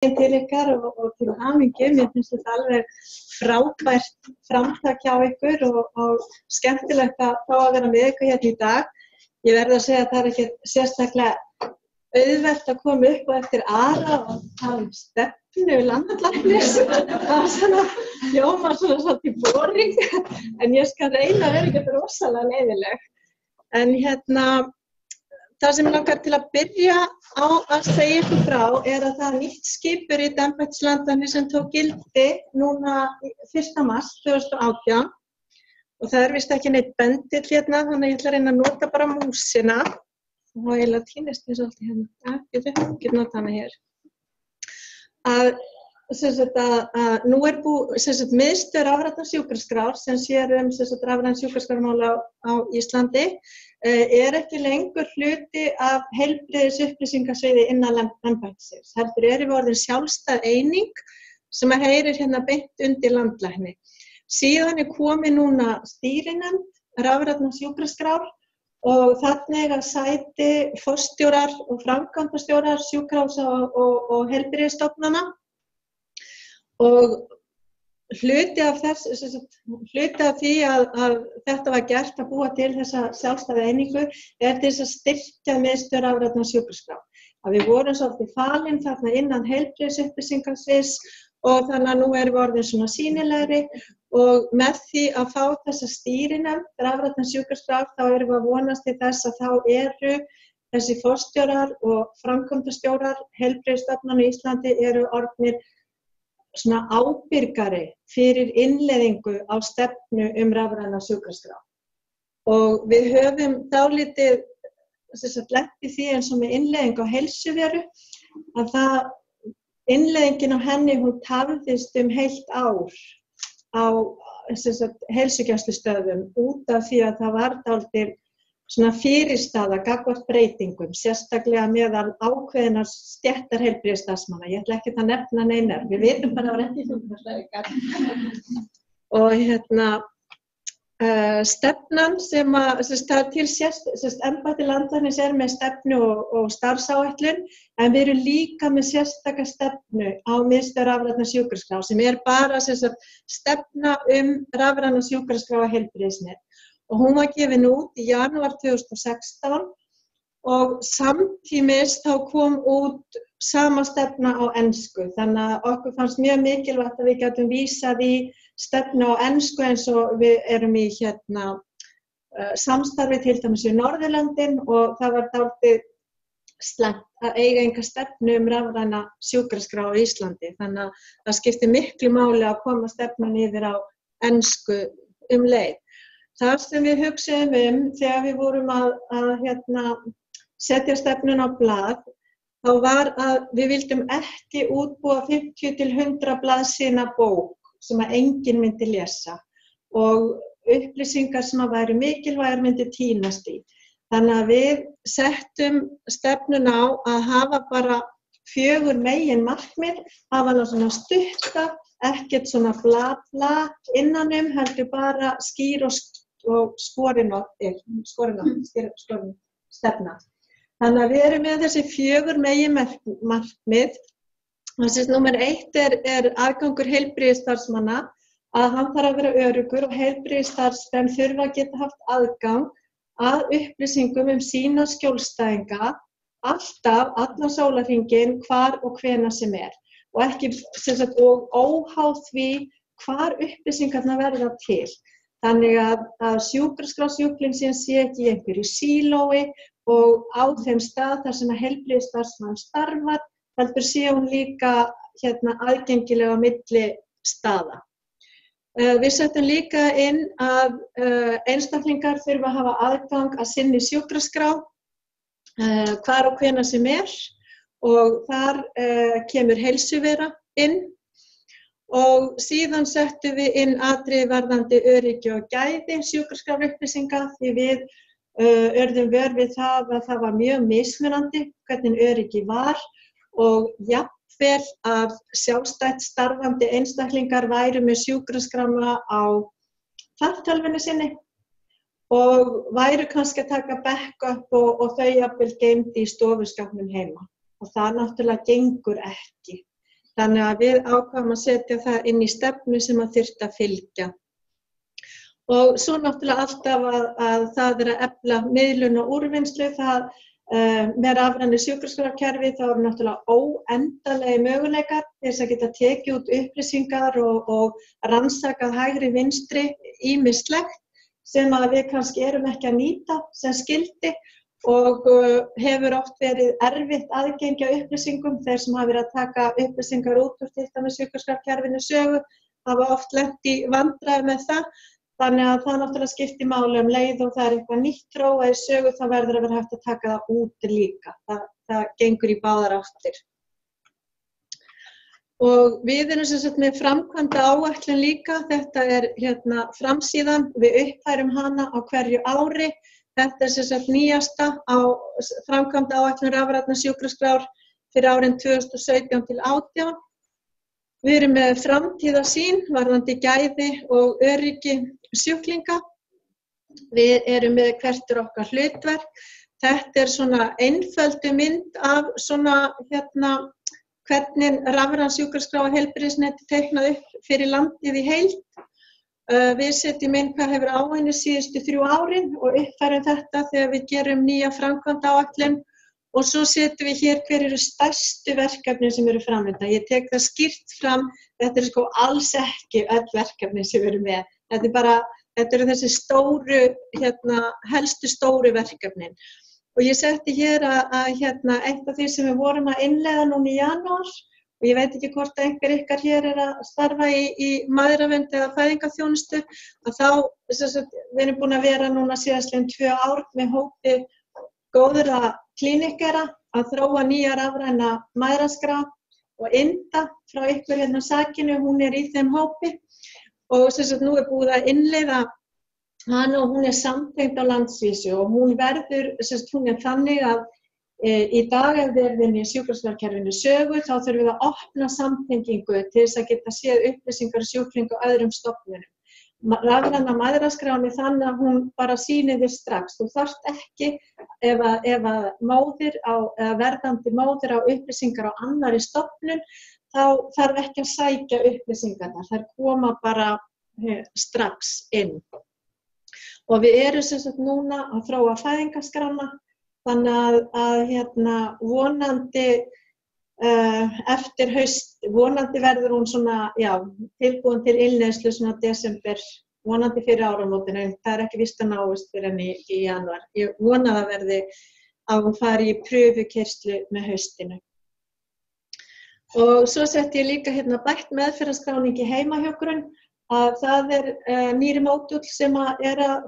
til ykkar og til hamingju. Mér finnst þetta alveg frábært framtak hjá ykkur og skemmtilegt að fá að vera með ykkur hérna í dag. Ég verð að segja að það ekki sérstaklega auðvelt að koma upp og eftir Ara og tala stefnu landlæknis. Það svona hljómar svona svolítið boring, en ég skal reyna að vera ekki rosalega leiðileg. En það sem ég langar til að byrja á að segja ykkur frá að það er nýtt skipurit embættislandlæknis sem tók gildi núna 1. mars 2018 og það er víst ekki neitt bendill hérna, þannig að ég ætla að reyna að nota bara músina og eiginlega týnist mér svolítið hérna. Ja, getur notað hana hér. Nú er miðstöð rafrænnar sjúkraskrár sem sér rafræn sjúkraskrármála á Íslandi ekki lengur hluti af heilbrigðisupplýsingasviði innan embættisins. Heldur við orðin sjálfstæð eining sem heyrir hérna beint undir landlækni. Síðan er komið núna stýrinefnd rafrænnar sjúkraskrár og þannig að sæti forstjórar og framkvæmdastjórar sjúkrahúsa og heilbrigðisstofnana. Og hluti af því að þetta var gert að búa til þessa sjálfstæðu einingu til þess að styrkja miðstöð rafrænnar sjúkraskrár. Að við vorum svolítið falin þarna innan heilbrigðisupplýsingasviðs og þannig að nú erum við orðin svona sýnilegri og með því að fá þessa stýrinefnd rafrænnar sjúkraskrár þá erum við að vonast til þess að þá eru þessi forstjórar og framkvæmdastjórar heilbrigðisstofnana í Íslandi eru orðnir svona ábyrgari fyrir innleiðingu á stefnu rafræna sjúkraskrá. Og við höfum dálítið lent í því eins og með innleiðingu á heilsuveru að innleiðingin á henni hún tafðist heilt ár á heilsugæslustöðvum út af því að það var dálítið svona fyrirstaða gagnvart breytingum, sérstaklega meðal ákveðinnar stéttar heilbrigðisstarfsmanna. Ég ætla ekki að nefna neinar, við vitum bara að það var ekki hjúkrunarfræðingar. Og stefnan sem það til embætti landlæknis með stefnu og starfsáætlun, en við erum líka með sérstaka stefnu á miðstöð rafrænnar sjúkraskrár sem bara stefna rafræna sjúkraskrá og heilbrigðisnet. Og hún var gefin út í janúar 2016 og samtímis þá kom út sama stefna á ensku. Þannig að okkur fannst mjög mikilvægt að við gætum vísað í stefnu á ensku eins og við erum í samstarfi til dæmis við Norðurlöndin og það var dálítið slæmt að eiga enga stefnu rafræna sjúkraskrá á Íslandi. Þannig að það skiptir miklu máli að koma stefnan yfir á ensku leið. Það sem við hugsuðum þegar við vorum að setja stefnun á blað, þá var að við vildum ekki útbúa 50 til 100 blaðsíðna bók sem að enginn myndi lesa og upplýsingar sem að væru mikilvægar myndi týnast í. Þannig að við settum stefnun á að hafa bara 4 meginmarkmið, hafa hana svona stutta, ekkert svona bla innanum, heldur bara skýr og skorin stefna. Þannig að við erum með þessi 4 meginmarkmið. Númer 1 er aðgangur heilbrigðisstarfsmanna, að hann þarf að vera öruggur og heilbrigðisstarfsmenn þurfa að geta haft aðgang að upplýsingum sína skjólstæðinga, alltaf, allan sólarhringinn, hvar og hvenær sem og ekki og óháð því hvar upplýsingarnar verða til. Þannig að sjúkraskrá sjúklingsins sé ekki í einhverju sílói og á þeim stað þar sem heilbrigðisstarfsmaður starfar, heldur sé hún líka aðgengilega á milli staða. Við settum líka inn að einstaklingar þurfa að hafa aðgang að sinni sjúkraskrá hvar og hvenær sem og þar kemur heilsuvera inn. Og síðan settum við inn atriði varðandi öryggi og gæði sjúkraskrárupplýsinga því við urðum vör við það að það var mjög mismunandi hvernig öryggi var og jafnvel að sjálfstætt starfandi einstaklingar væru með sjúkraskrána á fartölvunni sinni og væru kannski að taka backup og þau jafnvel geymd í stofuskapnum heima og það náttúrulega gengur ekki. Þannig að við ákváðum að setja það inn í stefnu sem að þyrfti að fylgja. Og svo náttúrulega alltaf að það að efla miðlun og úrvinnslu, það með rafrænu sjúkraskrárkerfi þá eru náttúrulega óendanlegi möguleikar til þess að geta tekið út upplýsingar og rannsakað hægri vinstri ýmislegt sem að við kannski erum ekki að nýta sem skyldi og hefur oft verið erfitt aðgengi á upplýsingum. Þeir sem hafa verið að taka upplýsingar út úr til dæmis sjúkraskrárkerfinu sögu hafa oft lent í vandræðum með það. Þannig að það náttúrulega skiptir máli leið og það eitthvað nýtt þróað í sögu, þá verður að vera hægt að taka það út líka. Það gengur í báðar áttir. Og við erum sem sagt með framkvæmda áætlun líka. Þetta framsíðan, við uppfærum hana á hverju ári. Þetta sem sagt nýjasta á framkvæmda áætlun rafrænnar sjúkraskrár fyrir árin 2017 til 2018. Við erum með framtíðarsýn varðandi gæði og öryggi sjúklinga. Við erum með hvert okkar hlutverk. Þetta svona einföldu mynd af svona hvernig rafræn sjúkraskrá og heilbrigðisnetið teiknað upp fyrir landið í heild. Við setjum inn hvað hefur áunnið síðustu 3 árin og uppfærum þetta þegar við gerum nýja framkvæmdaáætlun. Og svo setjum við hér hver eru stærstu verkefni sem eru framvinda. Ég tek það skýrt fram, þetta sko alls ekki öll verkefni sem við erum með. Þetta eru þessi stóru, helstu stóru verkefnin. Og ég setti hér að eitt af því sem við vorum að innleiða núna í janúar, og ég veit ekki hvort einhver ykkar hér að starfa í mæðravernd eða fæðingarþjónustu, að þá, við erum búin að vera núna síðastliðin 2 ár með hópi góðra klínikera að þróa nýja rafræna mæðraskrá og Inda frá ykkur sakinu, hún í þeim hópi og nú búið að innleiða hana og hún samtengd á landsvísu og hún verður, hún þannig að í dag ef við erum í sjúkraskrárkerfinu sögu þá þurfum við að opna samtengingu til þess að geta séð upplýsingar sjúklinga og öðrum stofnunum. Rafræna mæðraskráin þannig að hún bara sýnir þér strax. Þú þarft ekki ef að móðir eða verðandi móðir á upplýsingar á annarri stofnun, þá þarf ekki að sækja upplýsingarnar. Þær koma bara strax inn. Og við erum sem sagt núna að þróa fæðingarskrána, þannig að vonandi eftir haust, vonandi verður hún tilbúin til innleiðslu desember, vonandi fyrir áramótinu, en það ekki víst að náist fyrir henni í janúar. Ég vona það verði að hún fari í pröfukeyrslu með haustinu. Og svo setti ég líka bætt meðferðarskráning í heimahjúkrun, að það nýri módúll sem að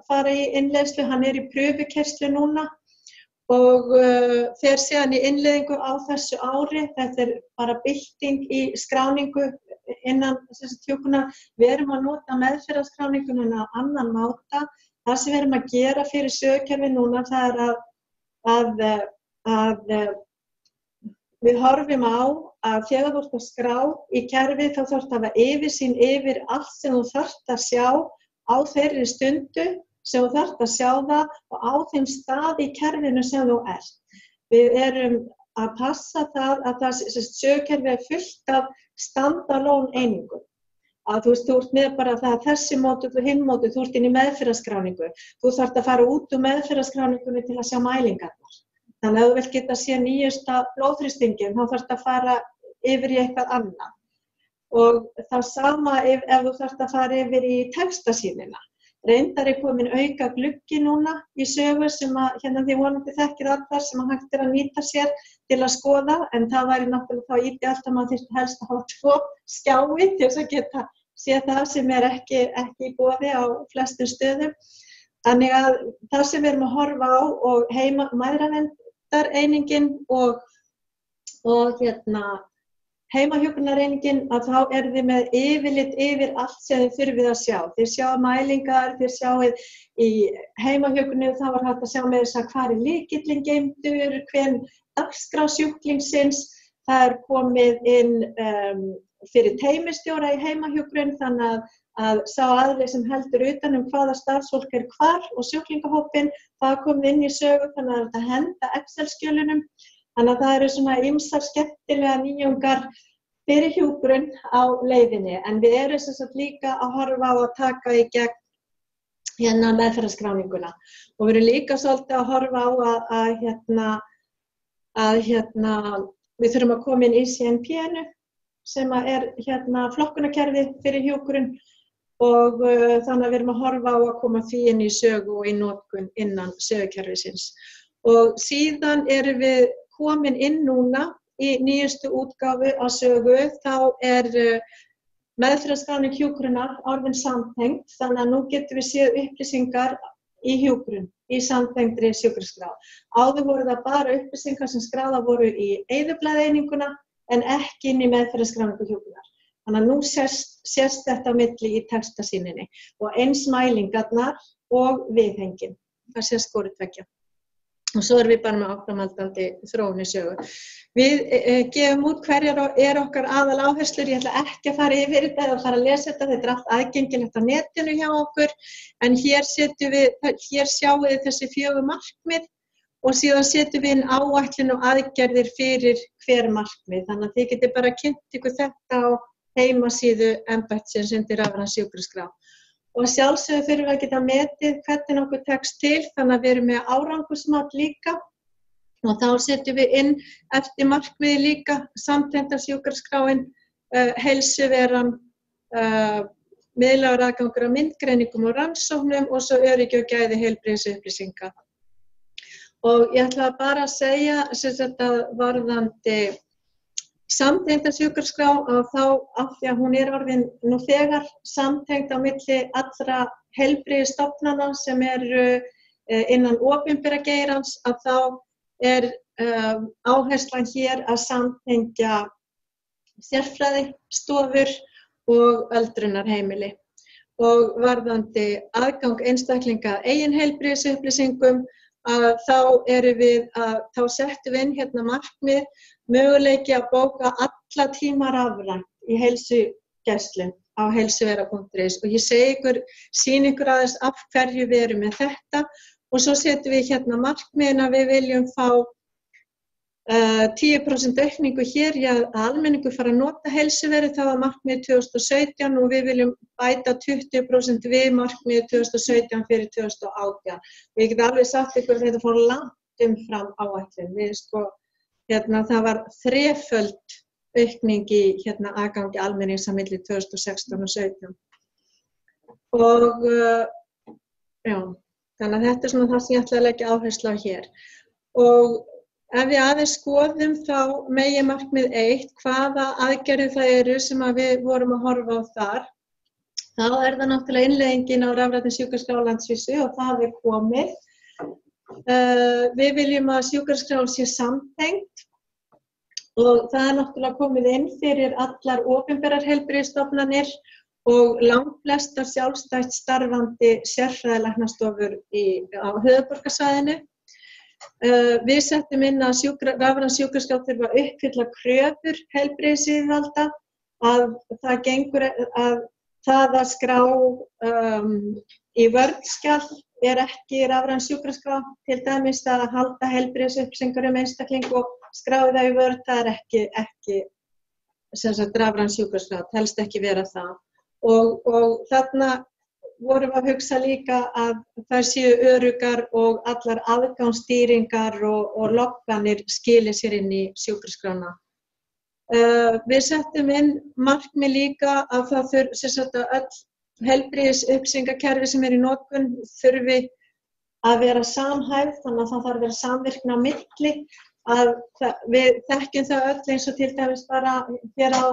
fara í innleiðslu, hann í pröfukeyrslu núna. Og fer síðan í innleiðingu á þessu ári, þetta bara bylting í skráningu innan hjúkrunar. Við erum að nota meðferðarskráningunum á annan máta. Það sem við erum að gera fyrir sögukerfi núna, það að við horfum á að þegar þú ert að skrá í kerfi þá þarftu að hafa yfirsýn yfir allt sem þú þarft að sjá á þeirri stundu sem þú þarft að sjá það og á þeim stað í kerfinu sem þú ert. Við erum að passa það að sögukerfi fullt af standalone einingum. Að þú ert með bara það þessi módúll og hinn módúll, þú ert inn í meðferðarskráningu. Þú þarft að fara út úr meðferðarskráningunni til að sjá mælingarnar. Þannig að þú vilt geta sé nýjusta blóðþrýstinginn, þá þarft að fara yfir í eitthvað annað. Og það sama ef þú þarft að fara yfir í textasýnina. Reyndar komin auka gluggi núna í sögu sem að, því vonandi þekkir allar sem að hægt að nýta sér til að skoða, en það væri náttúrulega þá ídælt að maður þyrfti helst að hafa 2 skjái til þess að geta séð það sem ekki í boði á flestum stöðum. Þannig að það sem við erum að horfa á og mæðraverndar-einingin og heimahjúkrunareiningin, að þá erum við með yfirlit yfir allt sem þið þurfið að sjá. Þið sjáið mælingar, þið sjáið í heimahjúkrunni, þá var hægt að sjá með þess að hvar lykillinn geymdur, hver dagskrá sjúklingsins, það komið inn fyrir teymistjóra í heimahjúkrun, þannig að sá aðili sem heldur utan hvaða starfsfólk hvar og sjúklingahópinn, það komið inn í sögu, þannig að þetta henda Excel-skjölunum. Þannig að það eru svona ýmsar skemmtilega nýjungar fyrir hjúkrun á leiðinni, en við erum sem sagt líka að horfa á að taka í gegn meðferðarskráninguna og við erum líka svolítið að horfa á að við þurfum að koma inn í ICNP-inu sem er flokkunarkerfi fyrir hjúkrun og þannig að við erum að horfa á að koma því inn í sögu og í notkun innan sögukerfisins. Og síðan erum við komin inn núna í nýjustu útgáfu á sögu, þá meðferðarskráning hjúkrunar orðin samtengd, þannig að nú getum við séð upplýsingar í hjúkrun, í samtengdri sjúkraskrá. Áður voru það bara upplýsingar sem skráðar voru í eyðublaðeininguna en ekki inn í meðferðarskráningu hjúkrunar. Þannig að nú sést þetta á milli í textasýninni og eins mælingarnar og viðhengin. Það sést hvoru tveggja. Og svo erum við bara með áframhaldandi þróun í sögu. Við gefum út hverjar okkar aðal áherslur, ég ætla ekki að fara yfir þetta eða fara að lesa þetta er allt aðgengilegt á netinu hjá okkur, en hér sjáum við þessi 4 markmið og síðan setjum við inn áætlun og aðgerðir fyrir hver markmið, þannig að þið getið bara kynnt ykkur þetta á heimasíðu embættisins undir rafræna sjúkraskrá. Og sjálfsögðu þurfum við að geta metið hvernig okkur tekst til, þannig að við erum með árangursmat líka og þá setjum við inn eftir markmiði líka samtengda sjúkraskráin, heilsuveran, miðlægur aðgangur að myndgreiningum og rannsóknum og svo öryggi og gæði heilbrigðisupplýsinga. Og ég ætla bara að segja að varðandi samtengda sjúkraskrá þá af því að hún orðin nú þegar samtengd á milli allra heilbrigðisstofnana sem eru innan opinbera geirans að þá áherslan hér að samtengja sérfræðistofur og öldrunarheimili. Og varðandi aðgang einstaklinga að eigin heilbrigðisupplýsingum þá settum við inn hérna markmið möguleiki að bóka alla tíma rafrænt í heilsugæslu á heilsuvera.is og ég sýni ykkur aðeins af hverju við erum með þetta og svo setjum við hérna markmiðin að við viljum fá 10% aukningu hér í að almenningur fara að nota heilsuveru, það var markmið 2017 og við viljum bæta 20% við markmið 2017 fyrir 2018. Ég get alveg sagt ykkur að þetta fór langt umfram áætlun. Það var þreföld aukning í aðgangi almennings á milli 2016 og 2017. Og þannig að þetta er svona það sem ég ætla að leggja áherslu á hér. Og ef við aðeins skoðum þá meginmarkmið 1, hvaða aðgerðir það eru sem við vorum að horfa á þar, þá það náttúrulega innleiðingin á rafrænni sjúkraskrá á landsvísu og það komið. Við viljum að sjúkraskrá sé samtengd og það náttúrulega komið inn fyrir allar opinberar heilbrigðisstofnanir og langflestar sjálfstætt starfandi sérfræðilæknastofur á höfuðborgarsvæðinu. Við settum inn að rafræn sjúkraskrá þurfa að uppfylla kröfur heilbrigðisyfirvalda að það gengur að það að skrá í Word-skjal ekki rafræn sjúkraskrá, til dæmis að halda heilbrigðisupplýsingar einstakling og skráði það í Word, það ekki rafræn sjúkraskrá, telst ekki vera það. Og þarna vorum að hugsa líka að þær séu öruggar og allar aðgangsstýringar og logganir skili sér inn í sjúkraskrána. Við settum inn markmið líka að það öll heilbrigðisupplýsingakerfi sem í notkun þurfi að vera samhæfð, þannig að það þarf að vera samvirkni á milli. Við þekkjum það öll eins og til dæmis bara hér á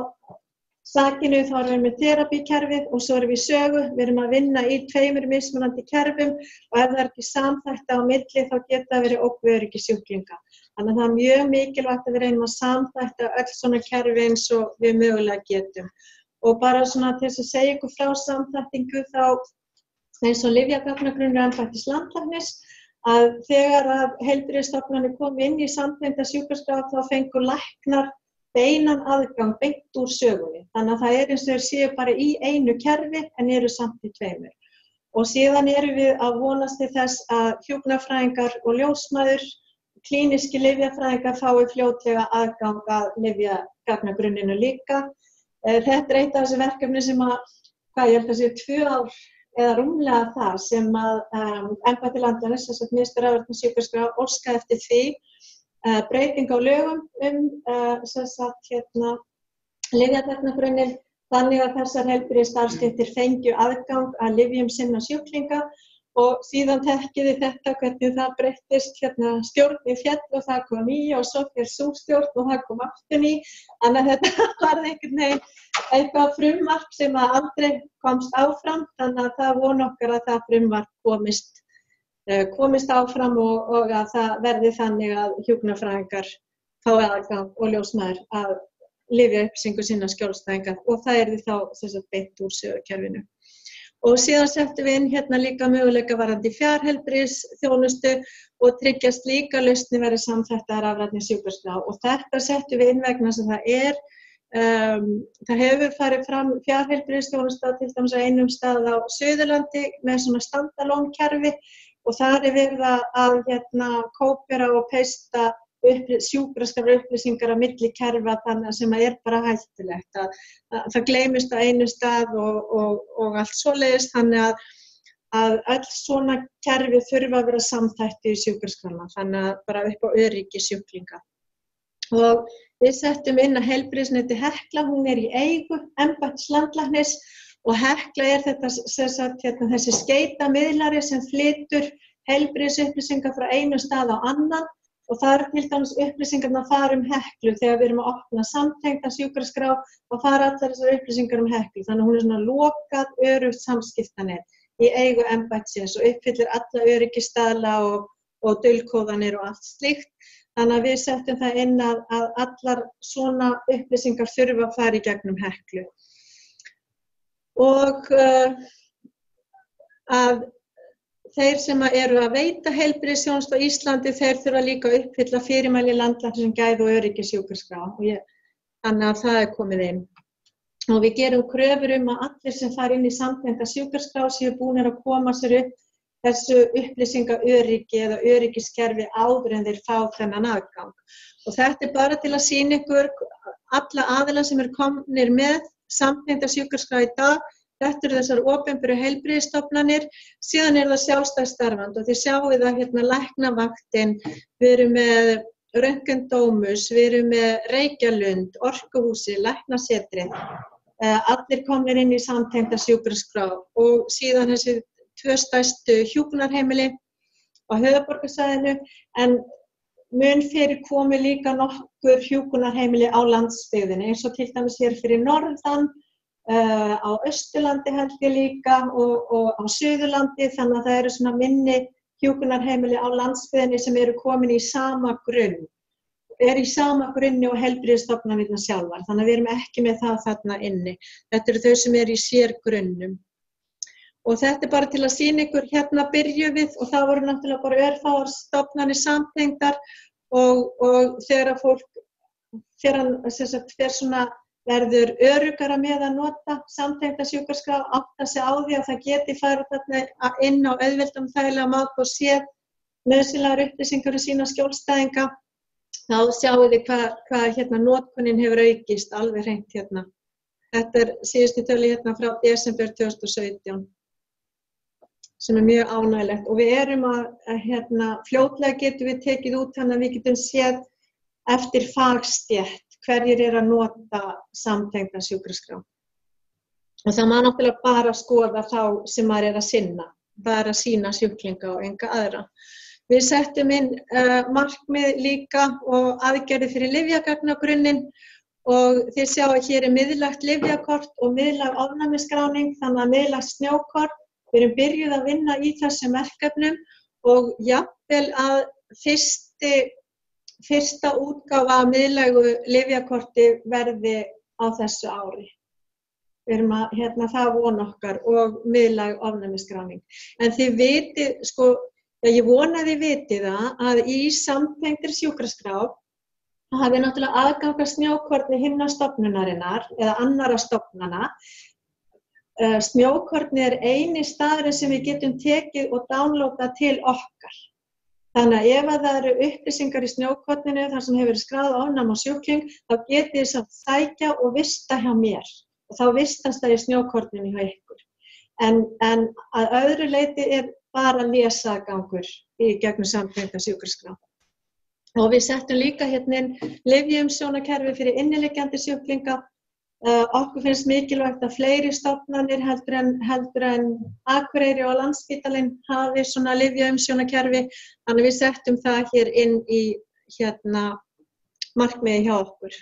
sakinu þá erum við með terapíkerfið og svo erum við sögu, við erum að vinna í 2 mismunandi kerfum og ef það ekki samþætta á milli þá geta það verið óöryggi sjúklinga. Þannig að það mjög mikilvægt að við reynum að samþætta öll svona kerfi eins og við mögulega getum. Og bara svona til þess að segja ykkur frá samþættingu þá eins og lyfjagagnagrunur embættis landlæknis að þegar heilbrigðisstofnanir komu inn í samtengda sjúkraskrá þá fengu læknar beinan aðgang beint úr sögunni. Þannig að það eins og þeir séu bara í einu kerfi en eru samt í 2. Og síðan erum við að vonast til þess að hjúkrunarfræðingar og ljósmæður klínískir lyfjafræðingar fái fljótlega aðgang að lyfjagagnagrunninu líka. Þetta eitt af þessi verkefni sem ég held að sé 2 ár eða rúmlega það sem embætti landlæknis, sem sagt miðstöð rafrænnar sjúkraskrár, óskaði eftir því breyting á lögum sem sagt lyfjagagnagrunnin þannig að þessar heilbrigðisstarfsstéttir fengju aðgang að lyfjum sinna sjúklinga og síðan þekkið þið þetta hvernig það breyttist stjórnin féll og það kom ný og svo féll sú stjórn og það kom aftur ný. Þannig að þetta var einhvern veginn eitthvað frumvarp sem aldrei komst áfram, þannig að það von okkar að það frumvarp komist áfram og að það verði þannig að hjúkrunarfræðingar fái aðgang og ljósmæður að lyfjaupplýsingu sinna skjólstæðinga og það yrði þá beint úr sögukerfinu. Og síðan settum við inn líka möguleika varðandi fjarheilbrigðisþjónustu og tryggja slíka lausnir verði samþættar rafrænni sjúkraskrá. Og þetta settum við inn vegna sem það hefur farið fram fjarheilbrigðisþjónusta til dæmis á einum stað á Suðurlandi með svona standalone kerfi og þar verið að kópera og peista sjúkraskrár upplýsingar á milli kerfa þannig sem bara hættulegt það gleymist á einu stað og allt svoleiðis þannig að öll svona kerfi þurfa að vera samþættu í sjúkraskrána þannig að bara upp á öryggi sjúklinga og við settum inn að heilbrigðisneti Hekla, hún í eigu embættis landlæknis og Hekla þetta þessi skeytamiðlari sem flytur heilbrigðisupplýsingar frá einu stað á annan og það til dæmis upplýsingarnar fara Heklu þegar við erum að opna samtengda sjúkraskrá og fara allar þessar upplýsingar Heklu. Þannig að hún svona lokað öruggt samskiptanet í eigu embættisins og uppfyllir alla öryggisstaðla og dulkóðanir og allt slíkt. Þannig að við settum það inn að allar svona upplýsingar þurfa að fara í gegnum Heklu. Og að þeir sem eru að veita heilbrigðisþjónustu á Íslandi, þeir þurfa líka að uppfylla fyrirmæli landlæknis um gæða og öryggi sjúkraskrá. Þannig að það komið inn. Og við gerum kröfur að allir sem fara inn í samtengda sjúkraskrá séu búnir að koma sér upp þessu upplýsingaöryggi eða öryggiskerfi áður en þeir fá þennan aðgang. Og þetta bara til að sýna ykkur alla aðila sem komnir með samtengda sjúkraskrá í dag. Þetta þessar opinberu heilbrigðisstofnanir, síðan það sjálfstætt starfandi og þið sjáið það læknavaktin, við erum með Röntgendómus, við erum með Reykjalund, Orkuhúsið, Læknasetrið, allir komnir inn í samtengda sjúkraskrá og síðan þessi 2 stærstu hjúkrunarheimili á höfuðborgarsvæðinu en mun fyrir komi líka nokkur hjúkrunarheimili á landsbyggðinni eins og til dæmis hér fyrir norðan, á Austurlandi held ég líka og á Suðurlandi þannig að það eru svona minni hjúkrunarheimili á landsbyggðinni sem eru komin í sama grunn. Í sama grunni og heilbrigðisstofnanirnar sjálfar þannig að við erum ekki með það þarna inni. Þetta eru þau sem eru í sérgrunnum. Og þetta bara til að sýna ykkur byrjum við og það voru náttúrulega bara örfáar stofnanir samtengdar og þegar að fólk fer svona verður öruggara með að nota samtengda sjúkraskrá, átta sig á því að það geti farið þarna inn á auðveldan þægilega máta og séð nauðsynlegar upplýsingar sína skjólstæðinga. Þá sjáið þið hvað notkunin hefur aukist alveg hreint Þetta síðustu tölu frá desember 2017 sem mjög ánægilegt og við erum að fljótlega getum við tekið út þannig að við getum séð eftir fagstétt hverjir að nota samtengda sjúkraskrá. Og það má náttúrulega bara skoða þá sem maður að sinna, bara sína sjúklinga og enga aðra. Við settum inn markmið líka og aðgerði fyrir lyfjagagnagrunnin og þið sjá að hér miðlægt lyfjakort og miðlæg ofnæmisskráning, þannig að miðlægt snjókort. Við erum byrjuð að vinna í þessum verkefnum og jafnvel að fyrsta útgáfa af miðlægu lyfjakorti verði á þessu ári. Við erum að það von okkar og miðlæg ofnæmisskráning. En þið vitið, ég vona þið vitið að í samtengdri sjúkraskrá hafi náttúrulega aðgang að snjókorni himnastofnunarinnar eða annarra stofnana. Snjókorni eini staðurinn sem við getum tekið og downloada til okkar. Þannig að ef það eru upplýsingar í snjókorninu þar sem hefur verið skráð ofnæmi á sjúkling, þá getið þið samt sækja og vista hjá mér og þá vistast það í snjókorninu hjá ykkur. En að öðru leyti bara lesagangur í gegnum samtengda sjúkraskrá. Og við settum líka hérna inn lyfjaumsjónakerfi fyrir inniliggjandi sjúklinga. Okkur finnst mikilvægt að fleiri stofnanir heldur en Akureyri og Landspítalinn hafi svona lyfjaumsjónakerfi, þannig við settum það hér inn í markmiði hjá okkur.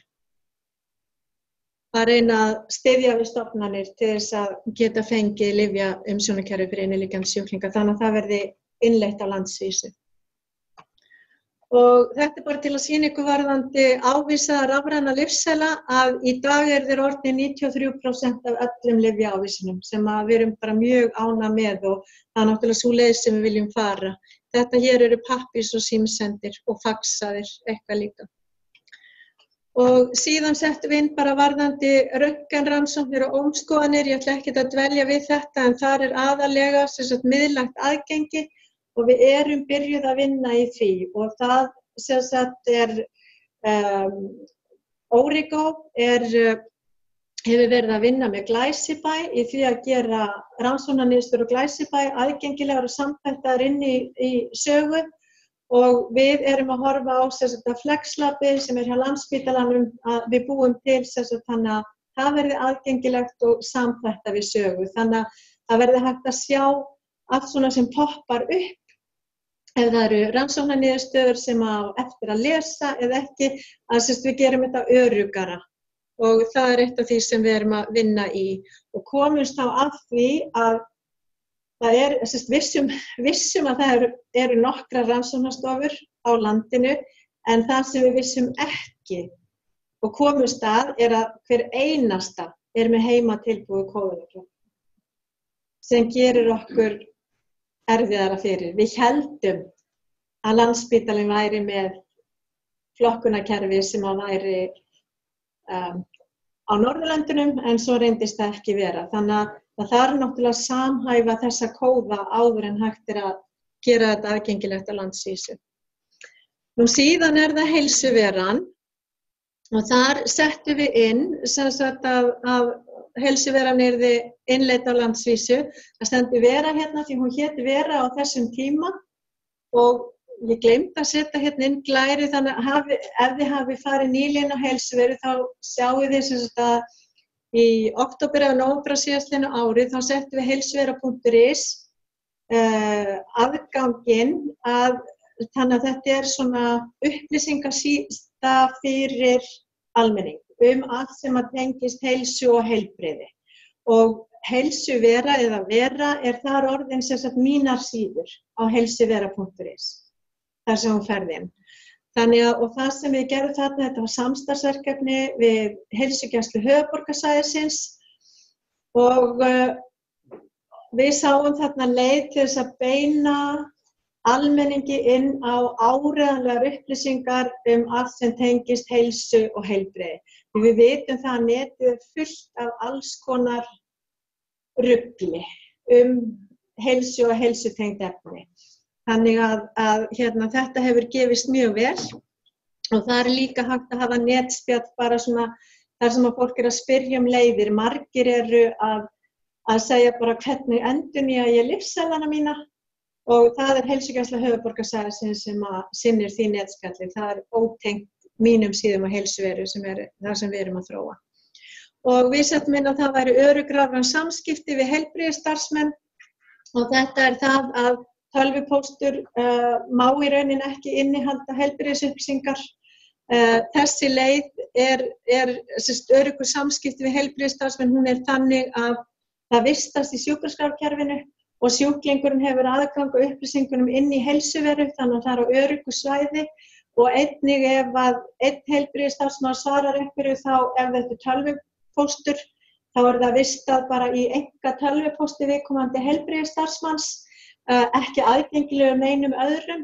Að reyna að styðja við stofnanir til þess að geta fengið lyfjaumsjónakerfi fyrir inniliggjandi sjúklinga, þannig að það verði innleitt á landsvísu. Og þetta bara til að sýna ykkur varðandi ávísaða rafræna lyfseðla að í dag þeir orðnir 93% af öllum lyfjaávísunum sem við erum bara mjög ánægð með og það er náttúrulega sú leið sem við viljum fara. Þetta hér eru pappírs- og símsendir og faxaðir eitthvað líka. Og síðan settum við inn bara varðandi röntgenrannsóknir og ómskoðanir, ég ætla ekkert að dvelja við þetta en þar aðallega miðlægt aðgengi. Og við erum byrjuð að vinna í því og það Origo hefur verið að vinna með Glæsibæ í því að gera rannsóknarniðurstöður og Glæsibæ aðgengilegar og samþættar inn í sögu og við erum að horfa á Flexlabið sem hjá Landspítalanum að við búum til þannig að það verði aðgengilegt og samþætta við sögu. Þannig að það verði hægt að sjá allt svona sem poppar upp. Ef það eru rannsóknarniðurstöður sem á eftir að lesa eða ekki, að við gerum þetta öruggara. Og það eitt af því sem við erum að vinna í. Og komumst þá að því að það vissum að það eru nokkrar rannsóknarstofur á landinu, en það sem við vissum ekki og komumst að að hver einasta með heimatilbúið kóðunarkerfi, sem gerir okkur erfiðara fyrir. Við heldum að Landspítalinn væri með flokkunarkerfi sem væri á Norðurlöndunum en svo reyndist það ekki vera. Þannig að það þarf náttúrulega samhæfa þessa kóða áður en hægt að gera þetta aðgengilegt á landsvísu. Nú síðan það heilsuveran og þar settum við inn að heilsuveran yrði innleidd á landsvísu. Það stendur Vera hérna því hún hét Vera á þessum tíma og ég gleymdi að setja hérna inn glæri þannig að ef þið hafi farið nýlega á heilsuveru þá sjáið þið að í október eða nóvember síðastliðnu ári þá settum við heilsuvera.is aðganginn þannig að þetta svona upplýsingasíða fyrir almenning allt sem að tengist heilsu og heilbrigði. Og heilsuvera eða Vera þar orðin mínar síður á heilsuvera.is, þar sem hún ferð inn. Þannig að, og það sem við gerum þarna, þetta var samstarfsverkefni við Heilsugæslu höfuðborgarsvæðisins og við sáum þarna leið til þess að beina almenningi inn á áreiðanlegar upplýsingar allt sem tengist heilsu og heilbrigði. Við vitum það að netið fullt af alls konar rugli heilsu og heilsutengd efni. Þannig að þetta hefur gefist mjög vel og það líka hægt að hafa netspjall bara svona þar sem að fólk að spyrja leiðir. Margir eru að segja bara hvernig endurnýja ég lyfseðlana mína. Og það Heilsugæsla höfuðborgarsvæðisins sem sinnir því netspjalli. Það ótengt mínum síðum á heilsuveru sem það sem við erum að þróa. Og við settum inn að það væri örugg rafræn samskipti við heilbrigðisstarfsmenn og þetta það að tölvupóstur má í rauninni ekki innihalda heilbrigðisupplýsingar. Þessi leið öruggur samskipti við heilbrigðisstarfsmenn, hún þannig að það vistast í sjúkraskrárkerfinu og sjúklingurinn hefur aðgang að upplýsingunum inn í heilsuveru þannig að það á öruggu svæði og einnig ef að einn heilbrigðisstarfsmaður svarar einhverju þá ef þetta tölvupóstur þá það vistað bara í enga tölvupósti viðkomandi heilbrigðisstarfsmanns, ekki aðgengilegur neinum öðrum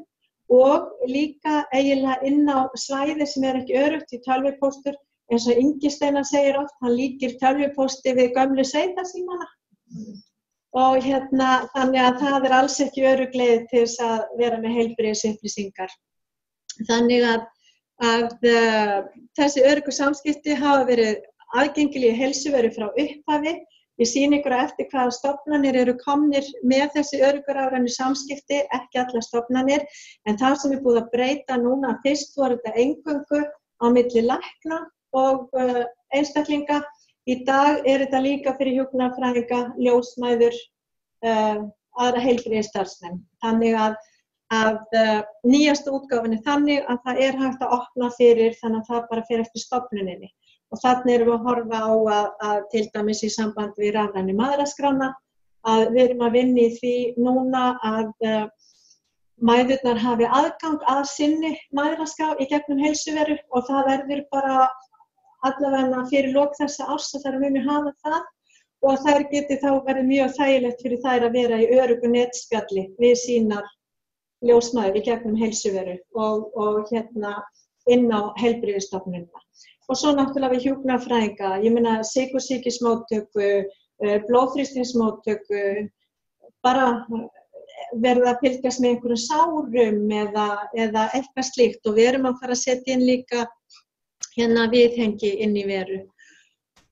og líka eiginlega inn á svæði sem ekki örugt í tölvupóstur eins og Ingi Steinar segir oft, hann líkir tölvupósti við gömlu sveitasímana. og þannig að það alls ekki örugg leið til þess að vera með heilbrigðisupplýsingar. Þannig að þessi öruggu samskipti hafa verið aðgengileg heilsuveru frá upphafi. Ég sýni ykkur eftir hvaða stofnanir eru komnir með þessi öruggu rafrænu samskipti, ekki allar stofnanir, en það sem búið að breyta núna, fyrst voru þetta eingöngu á milli lækna og einstaklinga. Í dag þetta líka fyrir hjúkrunarfræðinga, ljósmæður, aðra heilbrigðisstarfsmenn. Þannig að nýjasta útgáfan þannig að það hægt að opna fyrir, þannig að það bara fer eftir stofnuninni. Og þannig erum við að horfa á að til dæmis í samband við rafrænu mæðraskrána, að við erum að vinna í því núna að mæðurnar hafi aðgang að sinni mæðraskrá í gegnum heilsuveru og það verður bara allavega fyrir lok þessa árs að þær muni hafa það og að þær geti þá verið mjög þægilegt fyrir þær að vera í öruggu netspjalli við sínar ljósmæður í gegnum heilsuveru og inn á heilbrigðisstofnunina. Og svo náttúrulega við hjúkrunarfræðinga, ég meina sykursýkismóttöku, blóðþrýstingsmóttöku, bara verða að fylgjast með einhverjum sárum eða eitthvað slíkt og við erum að fara að setja inn líka viðhengi inn í veru.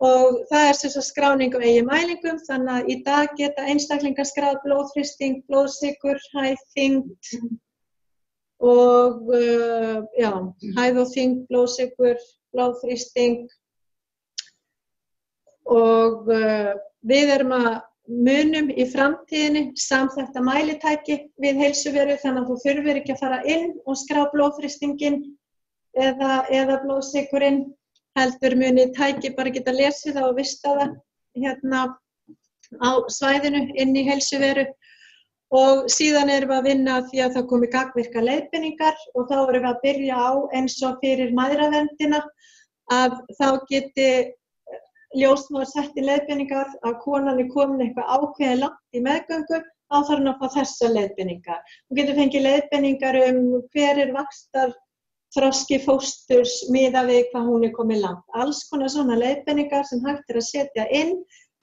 Og það sem sagt skráning á eigin mælingum, þannig að í dag geta einstaklingar skráð blóðþrýsting, blóðsykur, hæð, þyngd og hæð og þyngd, blóðsykur, blóðþrýsting og við erum að munum í framtíðinni samþætta mælitæki við heilsuveru þannig að þú þurfir ekki að fara inn og skrá blóðþrýstinginn eða blóðsykurinn heldur muni tæki bara geta lesið það og vista það á svæðinu inn í heilsuveru og síðan erum við að vinna því að það komi gagnvirkar leiðbeiningar og þá erum við að byrja á eins og fyrir mæðraverndina að þá geti ljósmóðir sett í leiðbeiningar að konan komin eitthvað ákveðið langt í meðgöngu, þá þarf hún að fá þessar leiðbeiningar. Hún getur fengið leiðbeiningar hver vaxtarþroski fósturs miðað við hvað hún komin langt. Alls konar svona leiðbeiningar sem hægt að setja inn,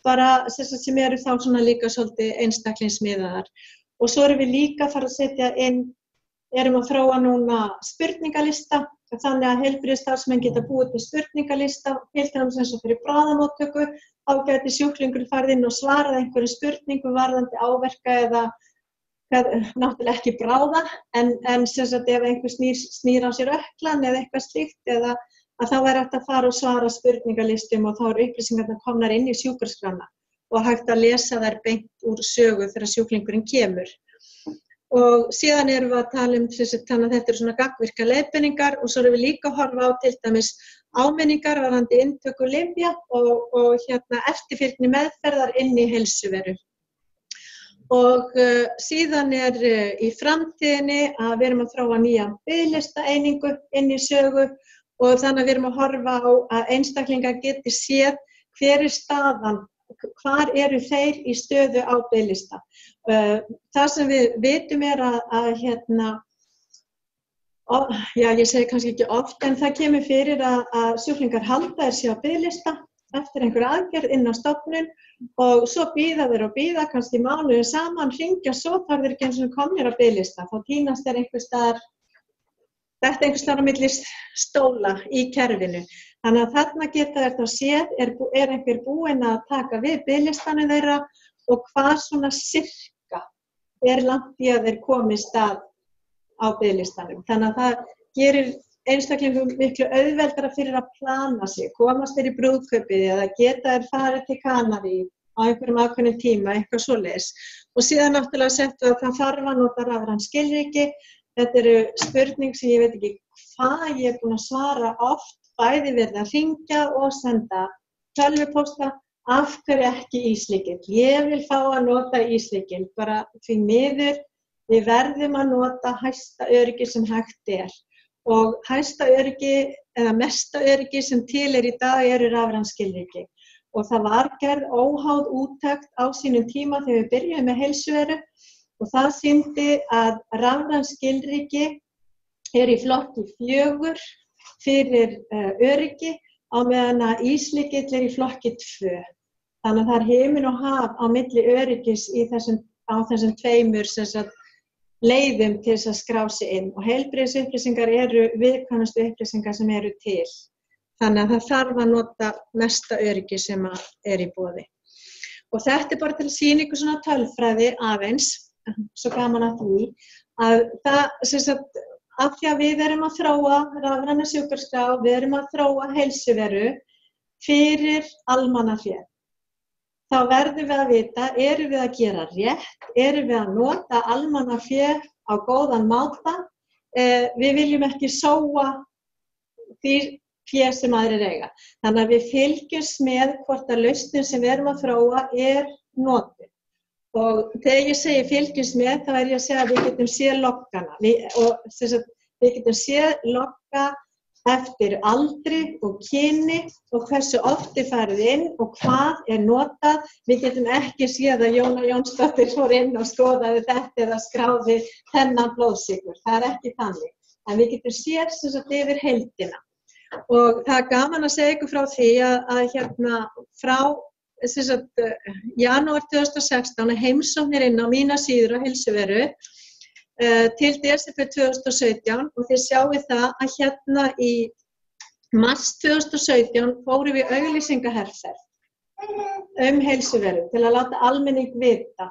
bara sem eru þá svona líka svolítið einstaklingsmiðaðar. Og svo erum við líka að fara að setja inn, erum að þróa núna spurningalista, þannig að heilbrigðisstarfsmenn geta búið til spurningalista, til dæmis eins og fyrir bráðamóttöku, þá gæti sjúklingur farið inn og svarað einhverju spurningum varðandi áverka eða náttúrulega ekki bráða, en sem sagt ef einhver snýr á sér ökklan eða eitthvað slíkt eða að þá væri hægt að fara og svara spurningalistum og þá eru upplýsingarnar komnar inn í sjúkraskrána og hægt að lesa þær beint úr sögu þegar sjúklingurinn kemur. Og síðan erum við að tala þannig að þetta eru svona gagnvirkar leiðbeiningar og svo erum við líka að horfa á til dæmis áminningar varðandi inntöku lyfja og eftirfylgni meðferðar inn í heilsuveru. Og síðan í framtíðinni að við erum að þróa nýja biðlistaeiningu inn í sögu og þannig að við erum að horfa á að einstaklingar geti séð hver staðan, hvar eru þeir í stöðu á biðlista. Það sem við vitum ég segi kannski ekki oft, en það kemur fyrir að sjúklingar halda sér á biðlista eftir einhver aðgerð inn á stofnun og svo bíða þeir og bíða kannski mánuði saman, hringja svo þar þeir ekki eins og komnir á biðlista, þá týnast þeir einhvers staðar á milli stóla í kerfinu. Þannig að þarna geta þeir þá séð, er einhver búinn að taka við biðlistanum þeirra og hvað svona sirka langt í að þeir komist að á biðlistanum. Þannig að það gerir einstaklingum miklu auðveldara fyrir að plana sig, komast þeir í brúðkaupið eða geta þeir farið til Kanarí á einhverjum ákveðnum tíma, eitthvað svoleiðis. Og síðan náttúrulega settu að það þarf að nota rafræn skilríki. Þetta eru spurning sem ég veit ekki hvað ég búin að svara oft, bæði verið að hringja og senda tölvupósta, af hverju ekki íslykill. Ég vil fá að nota íslykill, bara því miður, við verðum að nota hæsta öryggi sem hægt er. Og hæsta öryggi eða mesta öryggi sem til í dag eru rafræn skilríki. Og það var gerð óháð úttekt á sínum tíma þegar við byrjuðum með heilsuveru og það sýndi að rafræn skilríki í flokki 4 fyrir öryggi á meðan að íslykill í flokki 2. Þannig að það himinn og haf á milli öryggis á þessum tveimur leiðum til þess að skrá sig inn og heilbrigðisupplýsingar eru viðkvæmustu upplýsingar sem eru til. Þannig að það þarf að nota mesta öryggi sem er í boði. Og þetta bara til að sýna ykkur svona tölfræði aðeins, svo gaman að því, að það, af því að við erum að þróa rafræna sjúkraskrá, við erum að þróa heilsuveru fyrir almannafé. Þá verðum við að vita, erum við að gera rétt, erum við að nota almannafé á góðan máta, við viljum ekki sóa því fé sem aðrir eiga. Þannig að við fylgjumst með hvort að lausnin sem við erum að þróa notuð. Og þegar ég segi fylgjumst með, þá ég að segja að við getum séð loggana. Við getum séð logga eftir aldri og kyni og hversu oft farið inn og hvað notað. Við getum ekki séð að Jóna Jónsdóttir fór inn og skoðaði þetta eða skráði þennan blóðsykur. Það ekki þannig. En við getum séð yfir heildina. Og það gaman að segja ykkur frá því að frá janúar 2016 heimsóknir inn á mína síður á heilsuveru til desember 2017 og þið sjáið það að í mars 2017 fórum við auglýsingaherferð heilsuveru til að láta almenning vita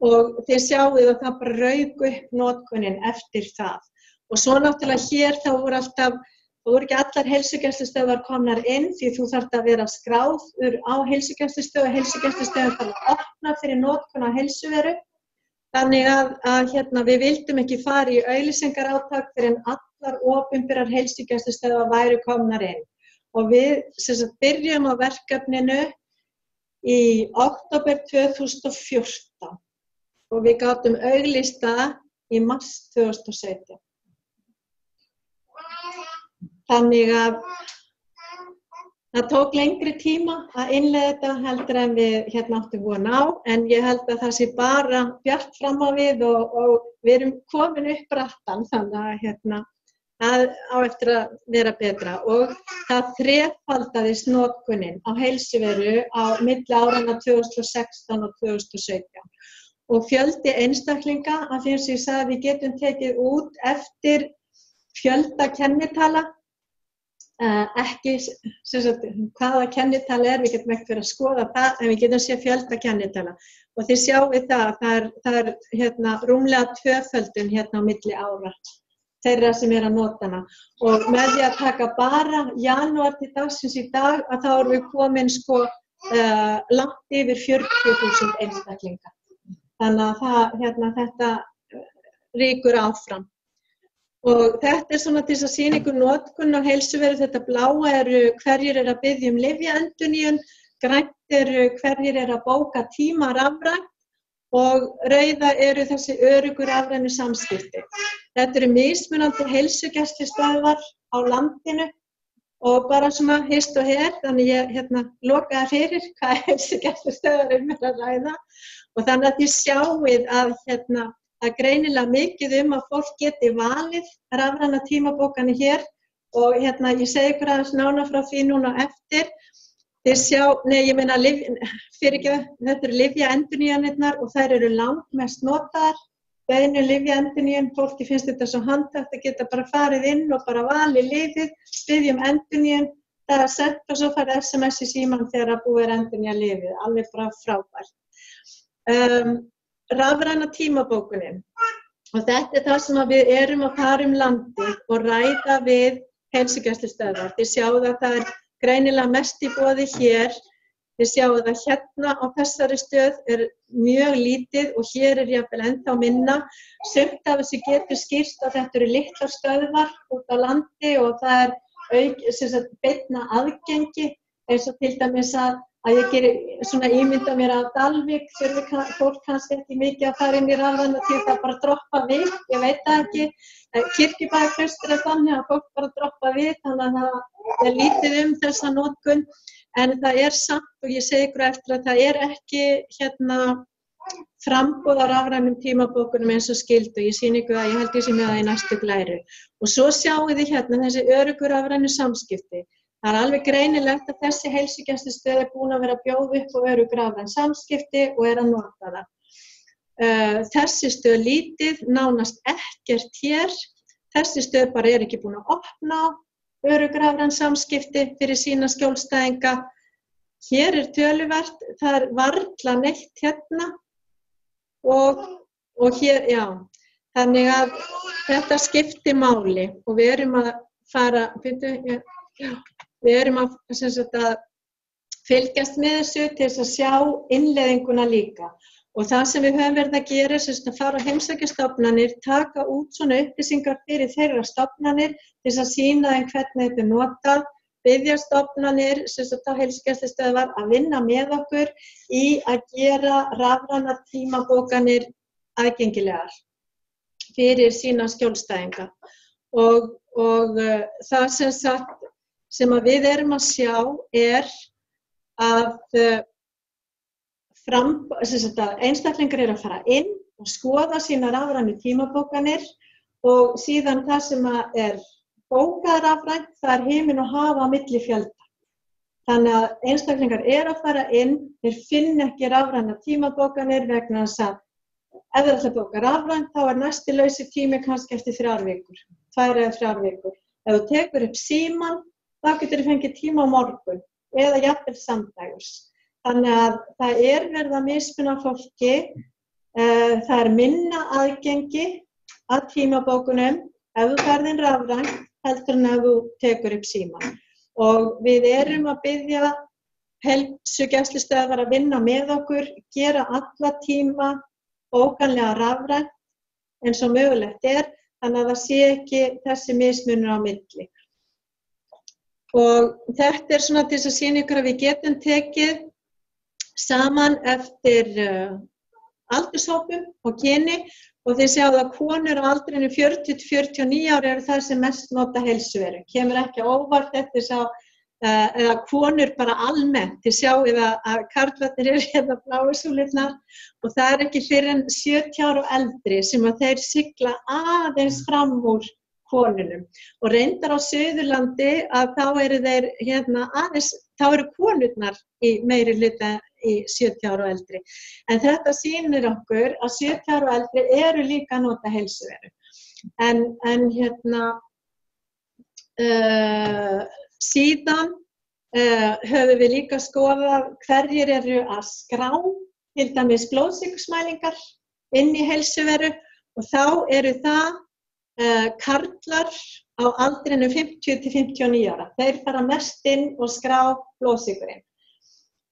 og þið sjáið að það bara rauk upp notkunin eftir það. Og svo náttúrulega hér þá voru ekki allar heilsugæslustöðvar komnar inn því þú þarft að vera skráður á heilsugæslustöð og heilsugæslustöðin þarf að opna fyrir notkun á heilsuveru. Þannig að við vildum ekki fara í auglýsingarátak fyrir en allar opinberar heilsugæslustöðvar væru komnar inn. Og við byrjum á verkefninu í október 2014 og við gátum auglýsta í mars 2017. Þannig að það tók lengri tíma að innleiða þetta heldur en við áttum von á, en ég held að það sé bara bjart fram á við og við erum komin upp brattan, þannig að það á eftir að vera betra. Og það þrefaldaðist notkunin á heilsuveru á milli áranna 2016 og 2017. Og fjöldi einstaklinga, af því sem ég sagði, við getum tekið út eftir fjölda kennitala, ekki hvaða kennitala við getum ekki verið að skoða það, en við getum séð fjölda kennitala. Og þið sjáið það er rúmlega tvöföldun á milli ára, þeirra sem að nota hana. Og með því að taka bara janúar til dagsins í dag, að þá erum við komin langt yfir 40.000 einstaklinga. Þannig að þetta rýkur áfram. Og þetta svona til að sýna ykkur notkun á heilsuveru, þetta bláa eru hverjir að biðja lyfjaendurnýjun, grænt eru hverjir að bóka tíma rafrænt og rauða eru þessi öruggu rafrænu samskipti. Þetta eru mismunandi heilsugæslustöðvar á landinu og bara svona hist og her, þannig ég lokaði fyrir hvað heilsugæslustöðvar að ræða og þannig að þið sjáið að það greinilega mikið að fólk geti valið rafræna tímabókanir hér og ég segi ykkur aðeins nánar frá því núna eftir. Þetta eru lyfjaendurnýjanirnar og þær eru langmest notaðar. Beiðni lyfjaendurnýjun, fólki finnst þetta svo handhægt að geta bara farið inn og bara valið lyfið, biðja endurnýjun, það sent og svo farið SMS í símann þegar búið endurnýja lyfið, alveg bara frábært. Rafræna tímabókunin og þetta það sem við erum að fara landið og ræða við heilsugæslustöðvar. Þið sjáið að það greinilega mest í boði hér. Þið sjáið að á þessari stöð mjög lítið og hér jafnvel ennþá minna. Sumt af þessu getur skýrt að þetta eru litlar stöðvar út á landi og það beinna aðgengi eins og til dæmis að ég geri ímynda mér að Dalvík þurfi fólk kannski ekki mikið að fara inn í rafræna því það bara droppa við, ég veit það ekki. Kirkjubæjarklaustur þannig að fólk bara droppa við, þannig að það lítið þessa notkun, en það samt og ég segi ykkur eftir að það ekki framboð á rafrænum tímabókunum eins og skyldu og ég sýni ykkur að ég held ég sé með það í næstu glæru. Og svo sjáið þið þessi öruggu rafrænu samskipti. Það alveg greinilegt að þessi heilsugæslustöð búin að vera að bjóða upp og örugg rafræn samskipti og að nota það. Þessi stöð lítið, nánast ekkert hér. Þessi stöð bara ekki búin að opna örugg rafræn samskipti fyrir sína skjólstæðinga. Hér töluvert, það varla neitt hérna og hér, já. Þannig að þetta skiptir máli og við erum að fara, við erum að fylgjast með þessu til þess að sjá innleiðinguna líka. Og það sem við höfum verið að gera er að fara á heimsækja stofnanir, taka út svona upplýsingar fyrir þeirra stofnanir til þess að sýna þeim hvernig þetta notað, biðja stofnanir, á heilsugæslustöðvar að vinna með okkur í að gera rafrænar tímabókanir aðgengilegar fyrir sína skjólstæðinga. Og það sem að við erum að sjá er að einstaklingar eru að fara inn og skoða sína rafrænu tímabókanir og síðan það sem er bókað rafrænt, það himinn og hafa á milli fjölda. Þannig að einstaklingar eru að fara inn, þeir finna ekki rafræna tímabókanir vegna þess að ef þeir ætla að bóka rafrænt, þá næsti lausi tími kannski eftir 3 vikur, 2 eða 3 vikur. Ef þú tekur upp símann, þá getur þú fengið tíma á morgun eða jafnvel samdægurs. Þannig að það verið að mismuna fólki, það minna aðgengi að tímabókunum ef þú ferð inn rafrænt heldur en ef þú tekur upp símann. Og við erum að biðja heilsugæslustöðvar að vinna með okkur, gera alla tíma bókanlega rafrænt eins og mögulegt þannig að það sé ekki þessi mismunur á milli. Og þetta svona til þess að sýna ykkur að við getum tekið saman eftir aldurshópum og kyni og þið sjáðu að konur á aldrinu 40–49 ára eru það sem mest nota heilsuveru. Kemur ekki á óvart eftir eða konur bara almennt. Þið sjáu að karlarnir eru hérna bláu súlurnar og það ekki fyrir en 70 ára og eldri sem að þeir sigla aðeins fram úr konunum. Og reyndar á Suðurlandi að þá eru þeir aðeins, þá eru konurnar í meiri hluta í 70 ára og eldri. En þetta sýnir okkur að 70 ára og eldri eru líka að nota heilsuveru. En síðan höfum við líka skoðað hverjir eru að skrá, til dæmis blóðsykursmælingar inn í heilsuveru og þá eru það karlar á aldrinu 50–59 ára. Þeir fara mest inn og skrá blóðsykurinn.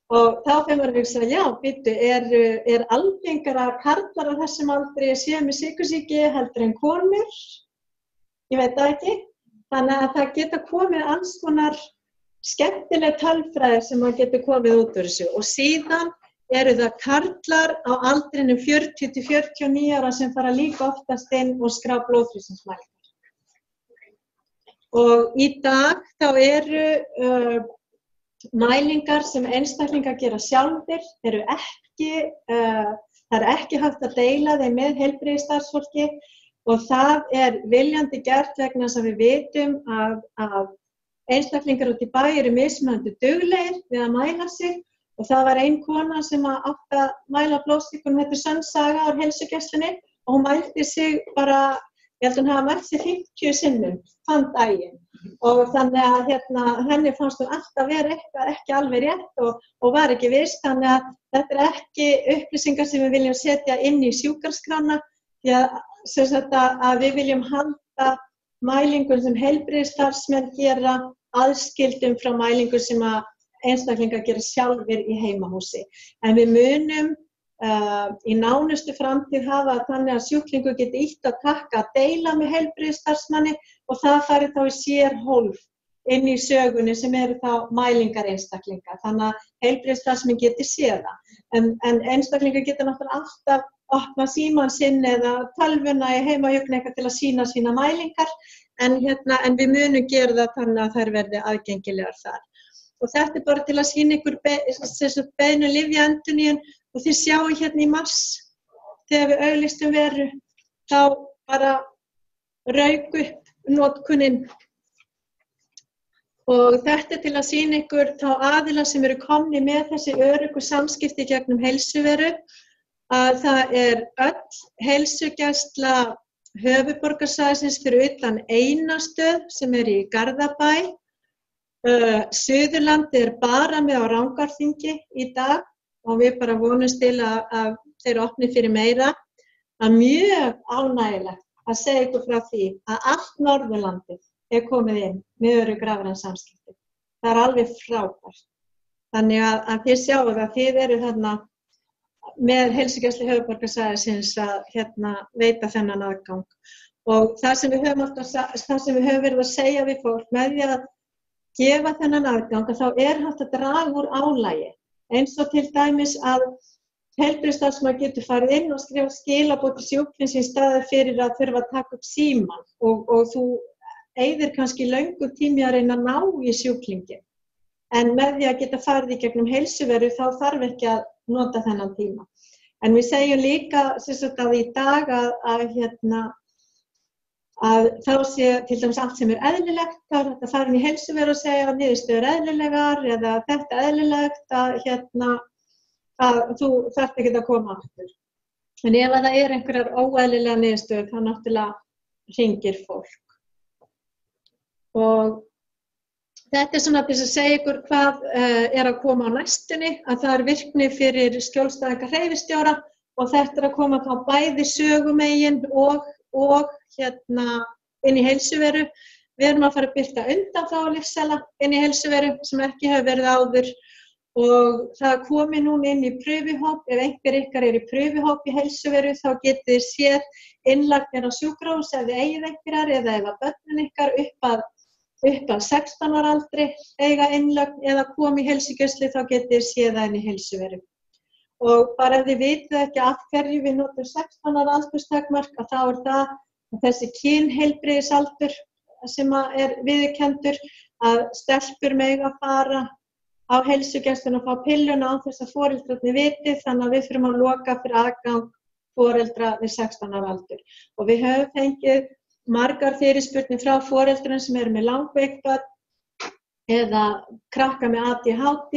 Og þá fyrir maður að hugsa, já, býttu, er algengara karlar á þessum aldri séu með sykursýki heldur en konur? Ég veit það ekki. Þannig að það geta komið alls konar skemmtileg tölfræði sem að geta komið út úr þessu. Og síðan eru það karlar á aldrinu 40–49 ára sem fara líka oftast inn og skrá blóðþrýstingsmælingar. Og í dag þá eru mælingar sem einstaklingar gera sjálfir, það ekki hægt að deila þeim með heilbrigðisstarfsfólki og það viljandi gert vegna þess að við vitum að einstaklingar út í bæ eru mismunandi duglegir við að mæla sig og það var ein kona sem átti að mæla blóðsykur, hún heitir Sönn Saga á heilsugæslunni og hún mælti sig bara, ég held hún hafa mælt sig 50 sinnum þann daginn og þannig að henni fannst hún alltaf vera eitthvað ekki alveg rétt og var ekki viss, þannig að þetta ekki upplýsingar sem við viljum setja inn í sjúkraskrána því að við viljum halda mælingum sem heilbrigðisstarfsmenn gera aðskildum frá mælingum sem að einstaklingar gera sjálfir í heimahúsi. En við munum í nánustu framtíð hafa þannig að sjúklingur geti ítt að taka að deila með heilbrigðisstarfsmanni og það fari þá í sérhólf inn í sögunni sem eru þá mælingar einstaklinga. Þannig að heilbrigðisstarfsmenn geti séð það. En einstaklingar geta náttúrulega alltaf opna símann sinn eða tölvuna í heimahjúkn eitthvað til að sýna sína mælingar en við munum gera það þannig að þær verði aðgengilegar þar. Og þetta bara til að sýna ykkur beiðni lyfjaendurnýjun og þið sjáu hérna í mars þegar við auglýstum veru þá bara rauk upp notkunin Og þetta til að sýna ykkur þá aðila sem eru komni með þessi öruggu samskipti gegnum heilsuveru, að það öll heilsugæsla höfuðborgarsvæðisins fyrir utan eina stöð sem í Garðabæ. Suðurlandi bara með á Rangárþingi í dag og við bara vonumst til að þeir opni fyrir meira. Það mjög ánægjulegt að segja ykkur frá því að allt Norðurlandið komið inn með örugg rafræn samskipti. Það alveg frábært. Þannig að þið sjáum að þið eru þarna með heilsugæslu höfuðborgarsvæðisins að veita þennan aðgang. Og það sem við höfum verið að segja við fólk með því að gefa þennan aðgang, þá hægt að draga úr álagi. Eins og til dæmis að heilbrigðisstarfsmaður getur farið inn og skrifa skilaboð til sjúklings í staðinn fyrir að þurfa að taka upp símann og þú eyðir kannski löngu tími að reyna að ná í sjúklinginn. En með því að geta farið í gegnum heilsuveru þá þarf ekki að nota þennan tíma. En við segjum líka að í dag að þá sé til dæmis allt sem eðlilegt, þá þetta fara inn í heilsuveru og segja að niðurstöður eðlilegar eða þetta eðlilegt að þú þarft ekki að koma aftur. En ef það einhverjar óeðlilega niðurstöður, þá náttúrulega hringir fólk. Og þetta svona til að segja ykkur hvað að koma á næstunni, að það virkni fyrir skjólstæðinga hreyfistjóra og þetta að koma þá bæði sögumegin og inn í heilsuveru. Við erum að fara að birta undanþágulyfseðla inn í heilsuveru sem ekki hefur verið áður og það komi núna inn í prufihóp. Ef einhver ykkar í prufihóp í heilsuveru þá getið þið séð innlagnir á sjúkrahús ef þið eigið einhverjar eða ef að börnin ykkar upp að 16 ára aldri eiga innlögn eða komi í heilsugæslu þá getið þið séð það inn í heilsuveru. Og bara ef þið vitið ekki af hverju við notum 16 ára aldurstakmark, þá það þessi kynheilbrigðisaldur sem viðurkenndur að stelpur mega fara á heilsugæsluna og fá pilluna án þess að foreldrarnir viti, þannig að við þurfum að loka fyrir aðgang foreldra við 16 ára aldur. Og við höfum fengið margar fyrirspurnir frá foreldrum sem eru með langveikt börn eða krakka með ADHD,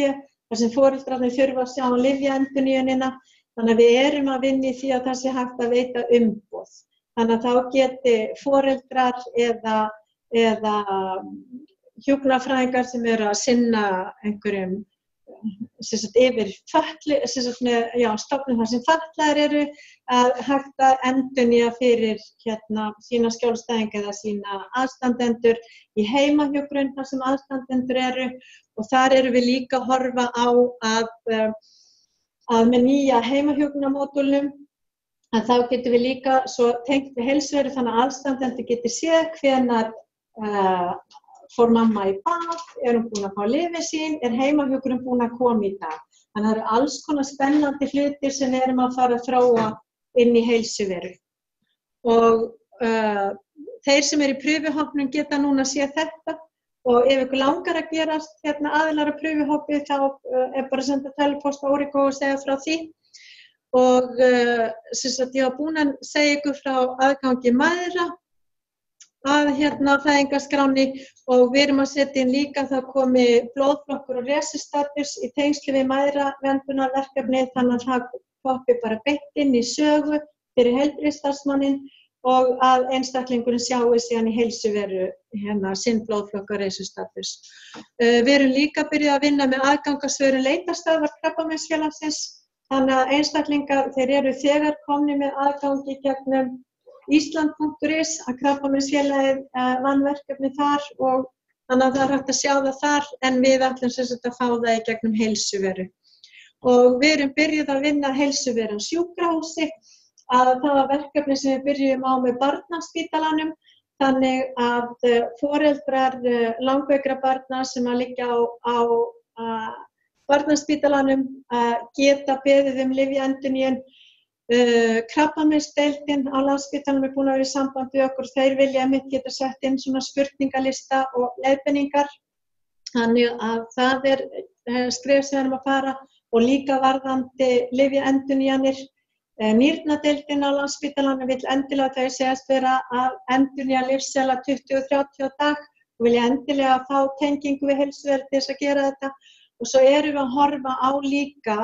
þar sem foreldrarnir þurfa að sjá lyfjaendurnýjunina. Þannig að við erum að vinna í því að það sé hægt að veita umboð. Þannig að þá geti foreldrar eða hjúkrunarfræðingar sem eru að sinna einhverjum yfir stofnum þar sem fatlaðir eru að hægt að endurnýja fyrir sína skjólstæðinga eða sína aðstandendur í heimahjúkrun þar sem aðstandendur eru og þar erum við líka að horfa á að með nýja heimahjúkrunarmódúlnum að þá getum við líka svo tengt við heilsuveru þannig að aðstandendur geti séð hvenær fór mamma í bað, hún búin að fá lyfið sín, heimahjúkrun búin að koma í dag. Þannig að það eru alls konar spennandi hlutir sem við erum að fara að þróa inn í heilsuveru. Og þeir sem eru í prufihópnum geta núna að sé þetta og ef ykkur langar að gerast aðilar á prufihópi þá bara að senda tölvupóst á Origo og segja frá því. Og ég var búin að segja ykkur frá aðgangi mæðra að fæðingarskránni og við erum að setja inn líka það komi blóðflokkur og resistatus í tengslu við mæðraverndarverkefni þannig að það poppi bara beint inn í sögu fyrir heilbrigðisstarfsmanninn og að einstaklingurinn sjái síðan í heilsuveru sinn blóðflokk og resistatus. Við erum líka byrjuð að vinna með aðgangasvörun leitarstöðvar Krabbameinsfélagsins þannig að einstaklingar þeir eru þegar komni með aðgangi gegnum Ísland.is að Krabbameinsfélagið vann verkefni þar og þannig að það hægt að sjá það þar en við ætlum að fá það í gegnum heilsuveru. Og við erum byrjuð að vinna heilsuveru á sjúkrahúsi að það var verkefni sem við byrjum á með barnaspítalanum þannig að foreldrar langveikra barna sem að liggja á barnaspítalanum geta beðið lyfjaendurnýjun. Krabbameinsdeildin á Landspítalanum búin að vera í samband við okkur, þeir vilja einmitt geta sett inn svona spurningalista og leiðbeiningar. Þannig að það skref sem við erum að fara og líka varðandi lyfjaendurnýjanir. Nýrnadeildin á Landspítalanum vill endilega þau segjast vera að endurnýja lyfseðla 20-30 á dag og vilja endilega fá tengingu við heilsuverið til þess að gera þetta. Og svo erum við að horfa á líka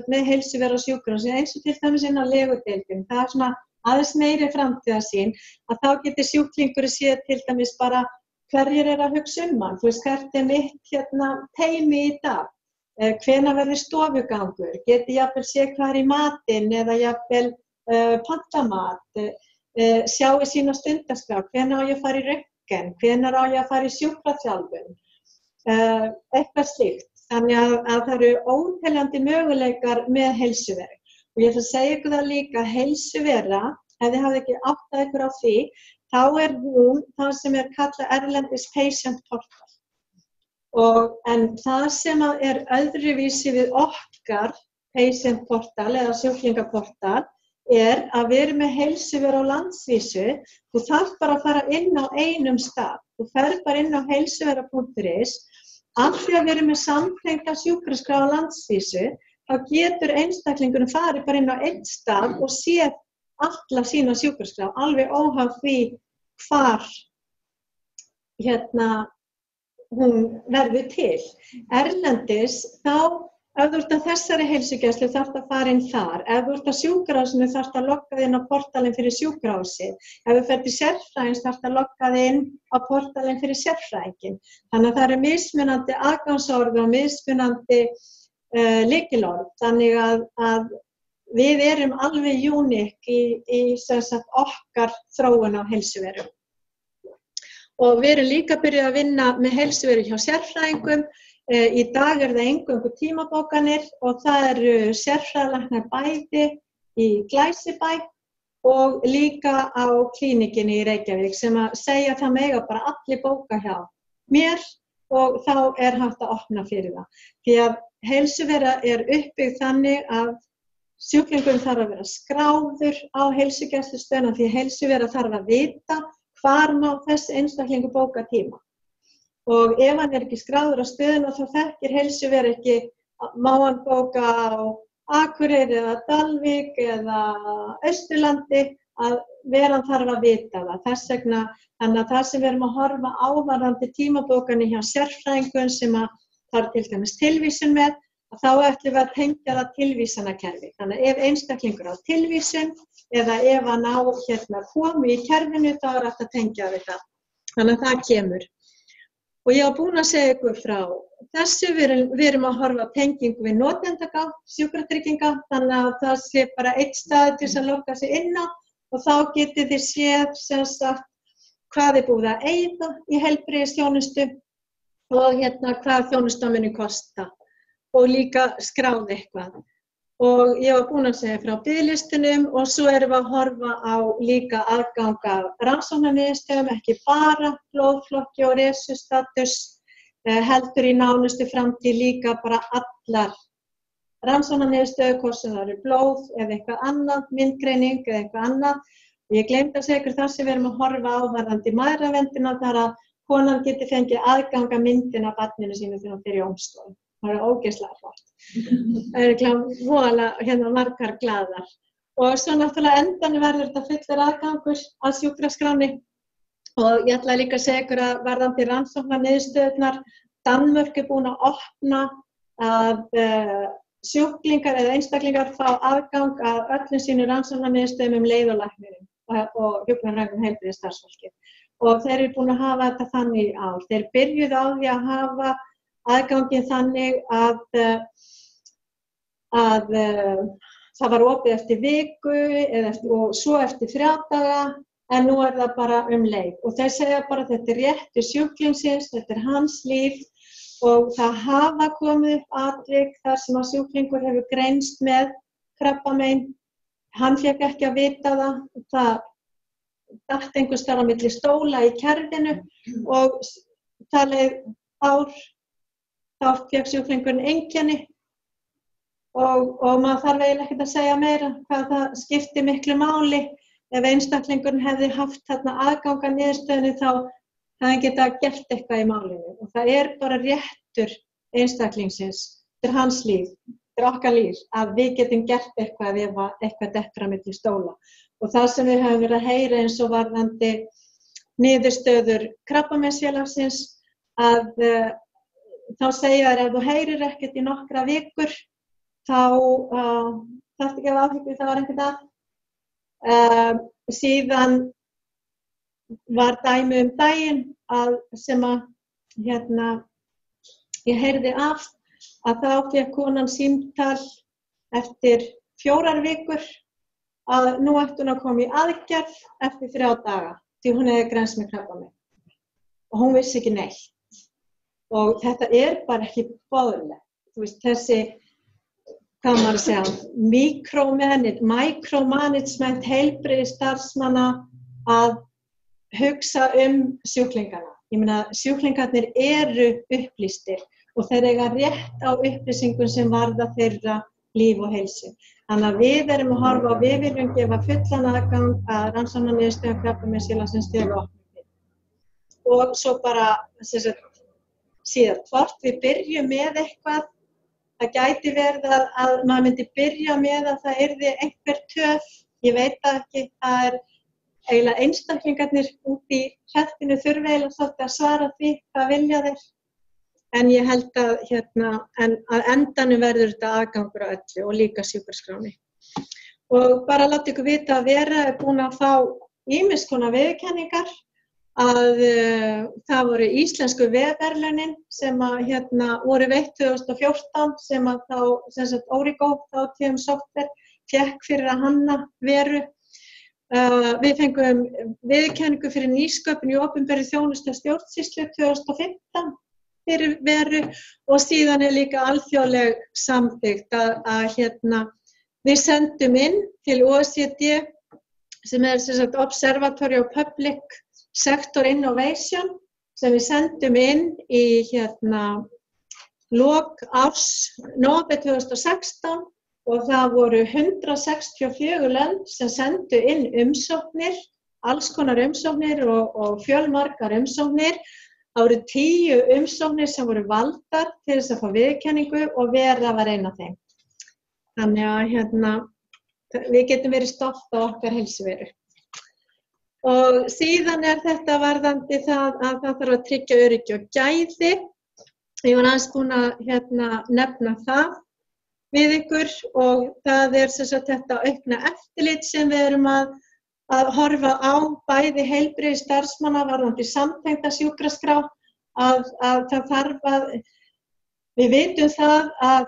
með heilsuverið á sjúkrahúsi eins og til dæmis inn á legudeildum. Það svona aðeins meiri framtíðarsýn að þá getur sjúklingur séð til dæmis bara hverjir að hugsa hann. Þú veist, hvert mitt teymi í dag? Hvenær verður stofugangur? Geti jafnvel séð hvað í matinn eða jafnvel panta mat? Sjáu sína stundaskrá, hvenær á ég að fara í röntgen? Hvenær á ég að fara í sjúkraþjálfun? Eitthvað slíkt. Þannig að það eru óteljandi möguleikar með heilsuveri. Og ég ætla að segja ykkur það líka, heilsuvera, ef þið hafið ekki áttað ykkur á því, þá hún það sem kallað erlendis patient portal. En það sem öðruvísi við okkar patient portal eða sjúklingaportal að við erum með heilsuvera á landsvísu. Þú þarf bara að fara inn á einum stað. Þú ferð bara inn á heilsuvera.is. Af því að við erum með samtengda sjúkraskrá á landsvísu, þá getur einstaklingurinn farið bara inn á einn stað og séð alla sína sjúkraskrá, alveg óháð því hvar hún verður til. Erlendis, þá ef þú ert að þessari heilsugæslu þarft að fara inn þar. Ef þú ert að sjúkrahúsinu þarft að logga þig inn á portalinn fyrir sjúkrahúsið. Ef þú ferð til sérfræðings þarft að logga þig inn á portalinn fyrir sérfræðinginn. Þannig að það eru mismunandi aðgangsorð og mismunandi lykilorð. Þannig að við erum alveg unique í okkar þróun á heilsuveru. Og við erum líka byrjuð að vinna með heilsuveru hjá sérfræðingum. Í dag það eingöngu tímabókanir og það eru sérfræðilæknar bæði í Glæsibæ og líka á klínikinni í Reykjavík sem að segja það mega bara allir bóka hjá mér og þá hægt að opna fyrir það. Því að heilsuvera uppbyggð þannig að sjúklingurinn þarf að vera skráður á heilsugæslustöðina því að heilsuvera þarf að vita hvar má þessi einstaklingur bóka tíma. Og ef hann ekki skráður á stöðuna þá þekkir heilsuvera ekki, má hann bóka á Akureyri eða Dalvík eða Austurlandi, að veran þarf að vita það. Þess vegna, þannig að það sem við erum að horfa á varðandi tímabókanir hjá sérfræðingum sem að þarf til dæmis tilvísun með, þá ætlum við að tengja það tilvísanakerfi. Þannig að ef einstaklingur á tilvísun eða ef hann á komu í kerfinu þá hægt að tengja við það. Þannig að það kemur. Og ég var búin að segja ykkur frá þessu, við erum að horfa á tengingu við notendagátt sjúkratrygginga, þannig að það sé bara einn stað til að logga sig inn á og þá getið þið séð hvað búið að eyða í heilbrigðisþjónustu og hvað þjónustan muni kosta og líka skráð eitthvað. Og ég var búin að segja frá biðlistunum og svo erum við að horfa á líka aðgang af rannsóknarniðurstöðum, ekki bara blóðflokki og resustatus, heldur í nánustu framtíð líka bara allar rannsóknarniðurstöður, hvort sem það eru blóð eða eitthvað annað, myndgreining eða eitthvað annað. Og ég gleymdi að segja ykkur það sem við erum að horfa á varðandi mæðraverndina þar að konan geti fengið aðgang að myndina af barninu sínu þegar hún fer í ómskoðun. Það ógeðslega flott. Það voðalega margar glaðar. Og svo náttúrulega endanum verður þetta fullur aðgangur að sjúkraskráni. Og ég ætla líka að segja ykkur að varðandi rannsóknarniðurstöðurnar, Danmörk búin að opna að sjúklingar eða einstaklingar fá aðgang að öllum sínu rannsóknarniðurstöðum leið og læknirinn og hjúkrunarfræðingum heilbrigðisstarfsfólki. Og þeir eru búin að hafa þetta þannig í ár. Þeir byrjuðu á því að hafa aðgangin þannig að það var opið eftir viku og svo eftir 3 daga en nú það bara leið. Og þeir segja bara að þetta réttur sjúklingsins, þetta hans líf og það hafa komið upp atvik þar sem að sjúklingur hefur greinst með krabbamein. Hann fékk ekki að vita það datt einhvers staðar á milli stóla í kerfinu og það leið ár. Þá fékk sjúklingurinn einkenni og maður þarf eiginlega ekkert að segja meira hvað það skipti miklu máli. Ef einstaklingurinn hefði haft þarna aðgang að niðurstöðunni þá hefði hann getað gert eitthvað í málinu. Og það bara réttur einstaklingsins, þetta hans líf, þetta okkar líf, að við getum gert eitthvað ef eitthvað dettur á milli stóla. Og það sem við höfum verið að heyra eins og varðandi niðurstöður Krabbameinsfélagsins að þá segja þær ef þú heyrir ekkert í nokkra vikur þá þarftu ekki að hafa áhyggjur, það var einhvern dag. Síðan var dæmi daginn sem ég heyrði af að þá fékk konan símtal eftir 4 vikur að nú ætti hún að koma í aðgerð eftir 3 daga því hún hefði greinst með krabbamein og hún vissi ekki neitt. Og þetta bara ekki boðlegt. Þú veist, þessi, hvað maður að segja, micromanagement heilbrigðisstarfsmanna að hugsa sjúklingana. Ég meina, sjúklingarnir eru upplýstir og þeir eiga rétt á upplýsingum sem varða þeirra líf og heilsu. Þannig að við erum að horfa og við viljum gefa fullan aðgang að rannsóknarniðurstöðum Krabbameinsfélagsins þegar við opnum. Og svo bara, síðan, hvort við byrjum með eitthvað, það gæti verið að maður myndi byrja með að það yrði einhver töf, ég veit það ekki, það eiginlega einstaklingarnir út í hreppinu þurfa eiginlega svolítið að svara því hvað vilja þeir. En ég held að endanum verður þetta aðgangur á öllu og líka sjúkraskráni. Og bara láta ykkur vita að Vera búin að fá ýmiss konar viðurkenningar að það voru íslensku vefverðlaunin sem voru veitt 2014 sem að þá, Origo, þá TM Software, fékk fyrir að hanna Veru. Við fengum viðurkenningu fyrir nýsköpun í opinberri þjónustu og stjórnsýslu 2015 fyrir Veru og síðan líka alþjóðleg samþykkt að við sendum inn til OECD sem Observatory of Public Sector Innovation sem við sendum inn í lok árs nóvember 2016 og það voru 164 lönd sem sendu inn umsóknir, alls konar umsóknir og fjölmargar umsóknir. Það voru 10 umsóknir sem voru valdar til þess að fá viðurkenningu og Vera var ein af þeim. Þannig að við getum verið stolt á okkar heilsuveru. Og síðan þetta varðandi það að það þarf að tryggja öryggi og gæði. Ég var aðeins búin að nefna það við ykkur og það þetta aukna eftirlit sem við erum að horfa á bæði heilbrigðisstarfsmanna varðandi samtengda sjúkraskrá að það þarf að við vitum það að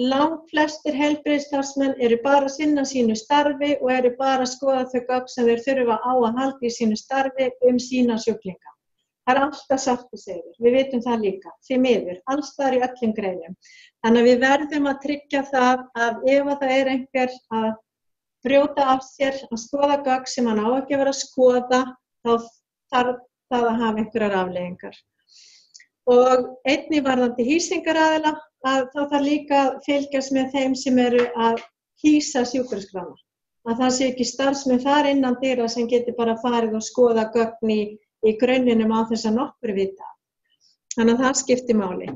langflestir heilbrigðisstarfsmenn eru bara að sinna sínu starfi og eru bara að skoða þau gögn sem þeir þurfa á að halda í sínu starfi sína sjúklinga. Það alltaf sátt og sigur, við vitum það líka, því miður, alls staðar í öllum greinum. Þannig að við verðum að tryggja það að ef það einhver að brjóta af sér að skoða gögn sem hann á ekki að vera að skoða, þá þarf það að hafa einhverjar afleiðingar. Og einnig varðandi hýsingaraðila, að þá þarf líka að fylgjast með þeim sem eru að hýsa sjúkraskrána. Að það sé ekki starfsmenn þar innan dyra sem getur bara farið og skoða gögn í grunninum á þess að nokkur vita. Þannig að það skiptir máli.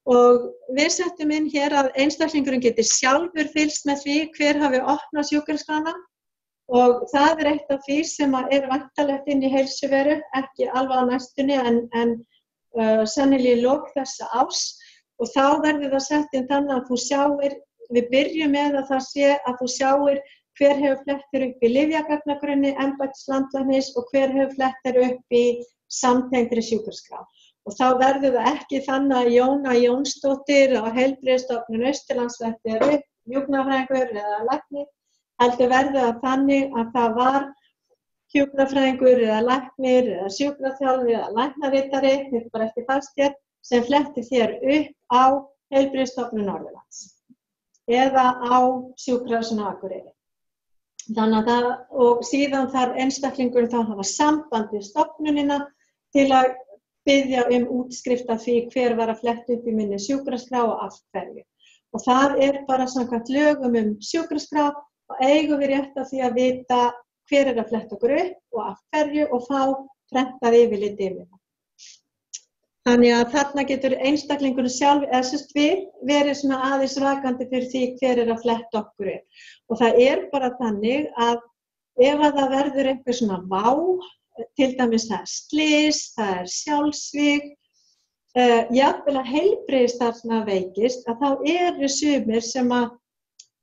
Og við settum inn hér að einstaklingurinn geti sjálfur fylgst með því hver hafi opnað sjúkraskrána og það eitt af því sem væntanlegt inn í heilsuveru, ekki alveg á næstunni en sennilega í lok þessa árs og þá verður það sett inn þannig að þú sjáir, við byrjum með að það sé að þú sjáir hver hefur flettir upp í lyfjagagnagrunni, embættislandlæknis og hver hefur flettir upp í samtengdri sjúkraskrá. Og þá verður það ekki þannig að Jóna Jónsdóttir á Heilbrigðisstofnun Austurlands flettir upp, hjúkrunarfræðingur eða læknir, heldur verður það þannig að það var hjúkrunarfræðingur eða læknir eða sjúkraþjálfari eða læknaritari, þetta bara eftir fastér, sem flettir þér upp á Heilbrigðisstofnun Norðurlands eða á Sjúkrahúsinu á Akureyri. Þannig að og síðan þarf einstaklingurinn þá að hafa samband við stofnunina til að biðja útskrift af því hver var að fletta upp í minni sjúkraskrá og af hverju. Og það bara samkvæmt lögum sjúkraskrá og eigum við rétt af því að vita hver að fletta okkur upp og af hverju og fá prentað yfirlit yfir það. Þannig að þarna getur einstaklingurinn sjálf, eða við, verið svona aðeins vakandi fyrir því hver að fletta okkur upp. Og það bara þannig að ef að það verður einhver svona til dæmis það slys, það sjálfsvíg, jafnvel að heilbrigðisstarfsmaður veikist, að þá eru sumir sem að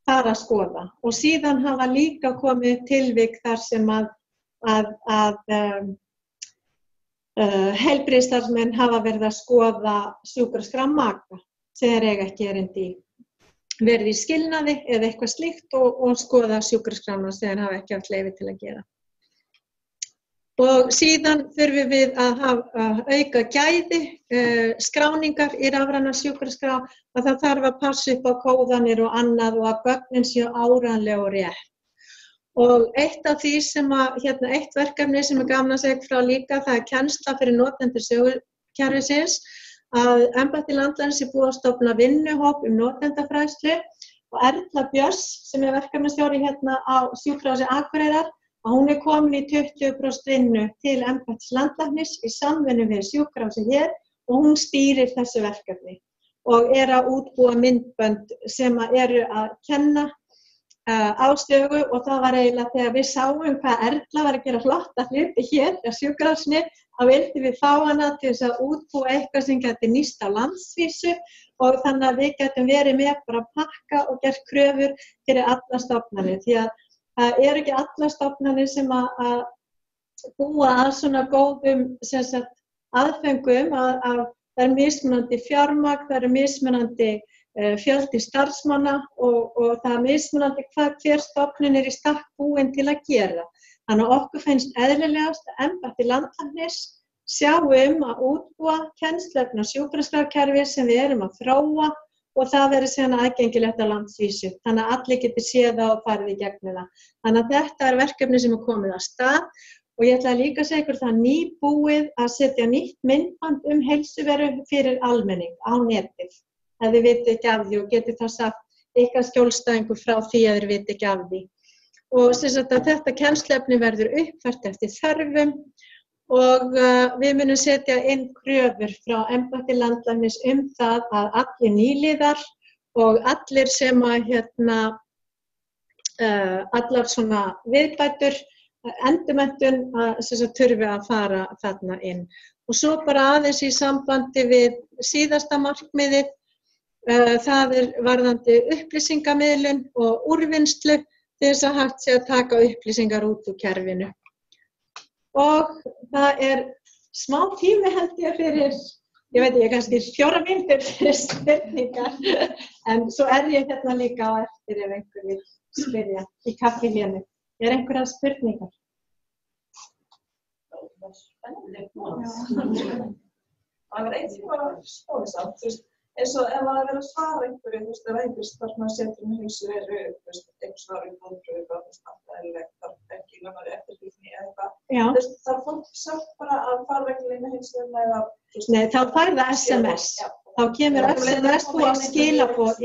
fara að skoða. Og síðan hafa líka komið tilvik þar sem að heilbrigðisstarfsmenn hafa verið að skoða sjúkraskrá maka sem þeir eiga ekki erindi í. Verið í skilnaði eða eitthvað slíkt og skoða sjúkraskrána sem þeir hafa ekki haft leyfi til að gera. Og síðan þurfum við að auka gæði skráningar í rafræna sjúkraskrá og það þarf að passa upp á kóðanir og annað og að gögnin séu áreiðanleg og rétt. Og eitt af því sem eitt verkefni sem gaman að segja frá líka, það kennsla fyrir notendur sögukerfisins, að embætti landlæknis búið að stofna vinnuhóp notendafræðslu og Erla Björns sem verkefnastjóri á sjúkrahúsi Akureyrar, að hún komin í 20% vinnu til embættis landlæknis í samvinnu við sjúkrahúsi hér og hún stýrir þessu verkefni og að útbúa myndbönd sem eru að kenna ástögu og það var eiginlega þegar við sáum hvað Erla var að gera flotta hluti hér á sjúkrahúsinu, þá vildum við fá hana til þess að útbúa eitthvað sem gæti nýst á landsvísu og þannig að við gætum verið með bara að pakka og gert kröfur fyrir alla stofnanir. Því að það eru ekki alla stofnanir sem að búa að svona góðum aðföngum, að það mismunandi fjármagn, það mismunandi fjöldi starfsmanna og það mismunandi hvað hver stofnun í stakk búin til að gera. Þannig að okkur finnst eðlilegast að embætti landlæknis sjáum að útbúa kennsluefni á sjúkraskrárkerfi sem við erum að þróa og það verður síðan aðgengilegt á landsvísu. Þannig að allir getur séð það og farið í gegnum það. Þannig að þetta verkefni sem komið af stað og ég ætla líka að segja ykkur það nýbúið að setja nýtt myndband heilsuveru fyrir almenning á netið. Ef þið vitið ekki af því og getið þá sagt eitthvað skjólstæðingur frá því að þið vitið ekki af því. Og þetta kennsluefni verður uppfært eftir þörfum og við munum setja inn kröfur frá embætti landlæknis það að allir nýliðar og allir sem allar svona viðbætur, endurmenntun þurfi að fara þarna inn. Og svo bara aðeins í sambandi við síðasta markmiðið, það varðandi upplýsingamiðlun og úrvinnslu til þess að hægt sé að taka upplýsingar út úr kerfinu. Og það smá tími held ég fyrir, ég veit ekki, kannski 4 mínútur fyrir spurningar, en svo ég hérna líka á eftir ef einhver vil spyrja í kaffihlénu. Einhverjar spurningar? Það eitt sem var spólisamt, eins og ef það verið að svara einhverju, ef einhver starfsmaður setur með heilsuveru, einhver svarar í blóðpröfu, það ekki lögmaður eftir því eitthvað. Það fólk sjálf bara að fara reglulega með heilsuveruna eða? Nei, þá færðu það SMS. Þá kemur SMS, þú átt skilaboð,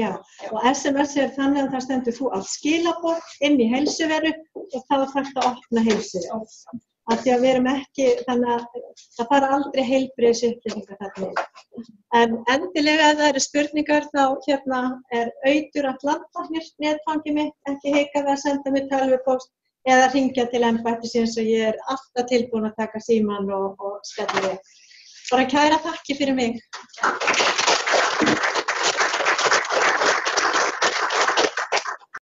og SMS þannig að það stendur þú átt skilaboð inn í heilsuveru og þá þarftu að opna heilsuveru. Af því að við erum ekki, þannig að það fara aldrei heilbrigðisupplýsingar þarna. En endilega ef það eru spurningar þá autur@landlæknir netfangið mitt, ekki hika við að senda mér tölvupóst eða hringja til embættisins og ég alltaf tilbúin að taka símann og spjalla við. Bara kæra þakkir fyrir mig.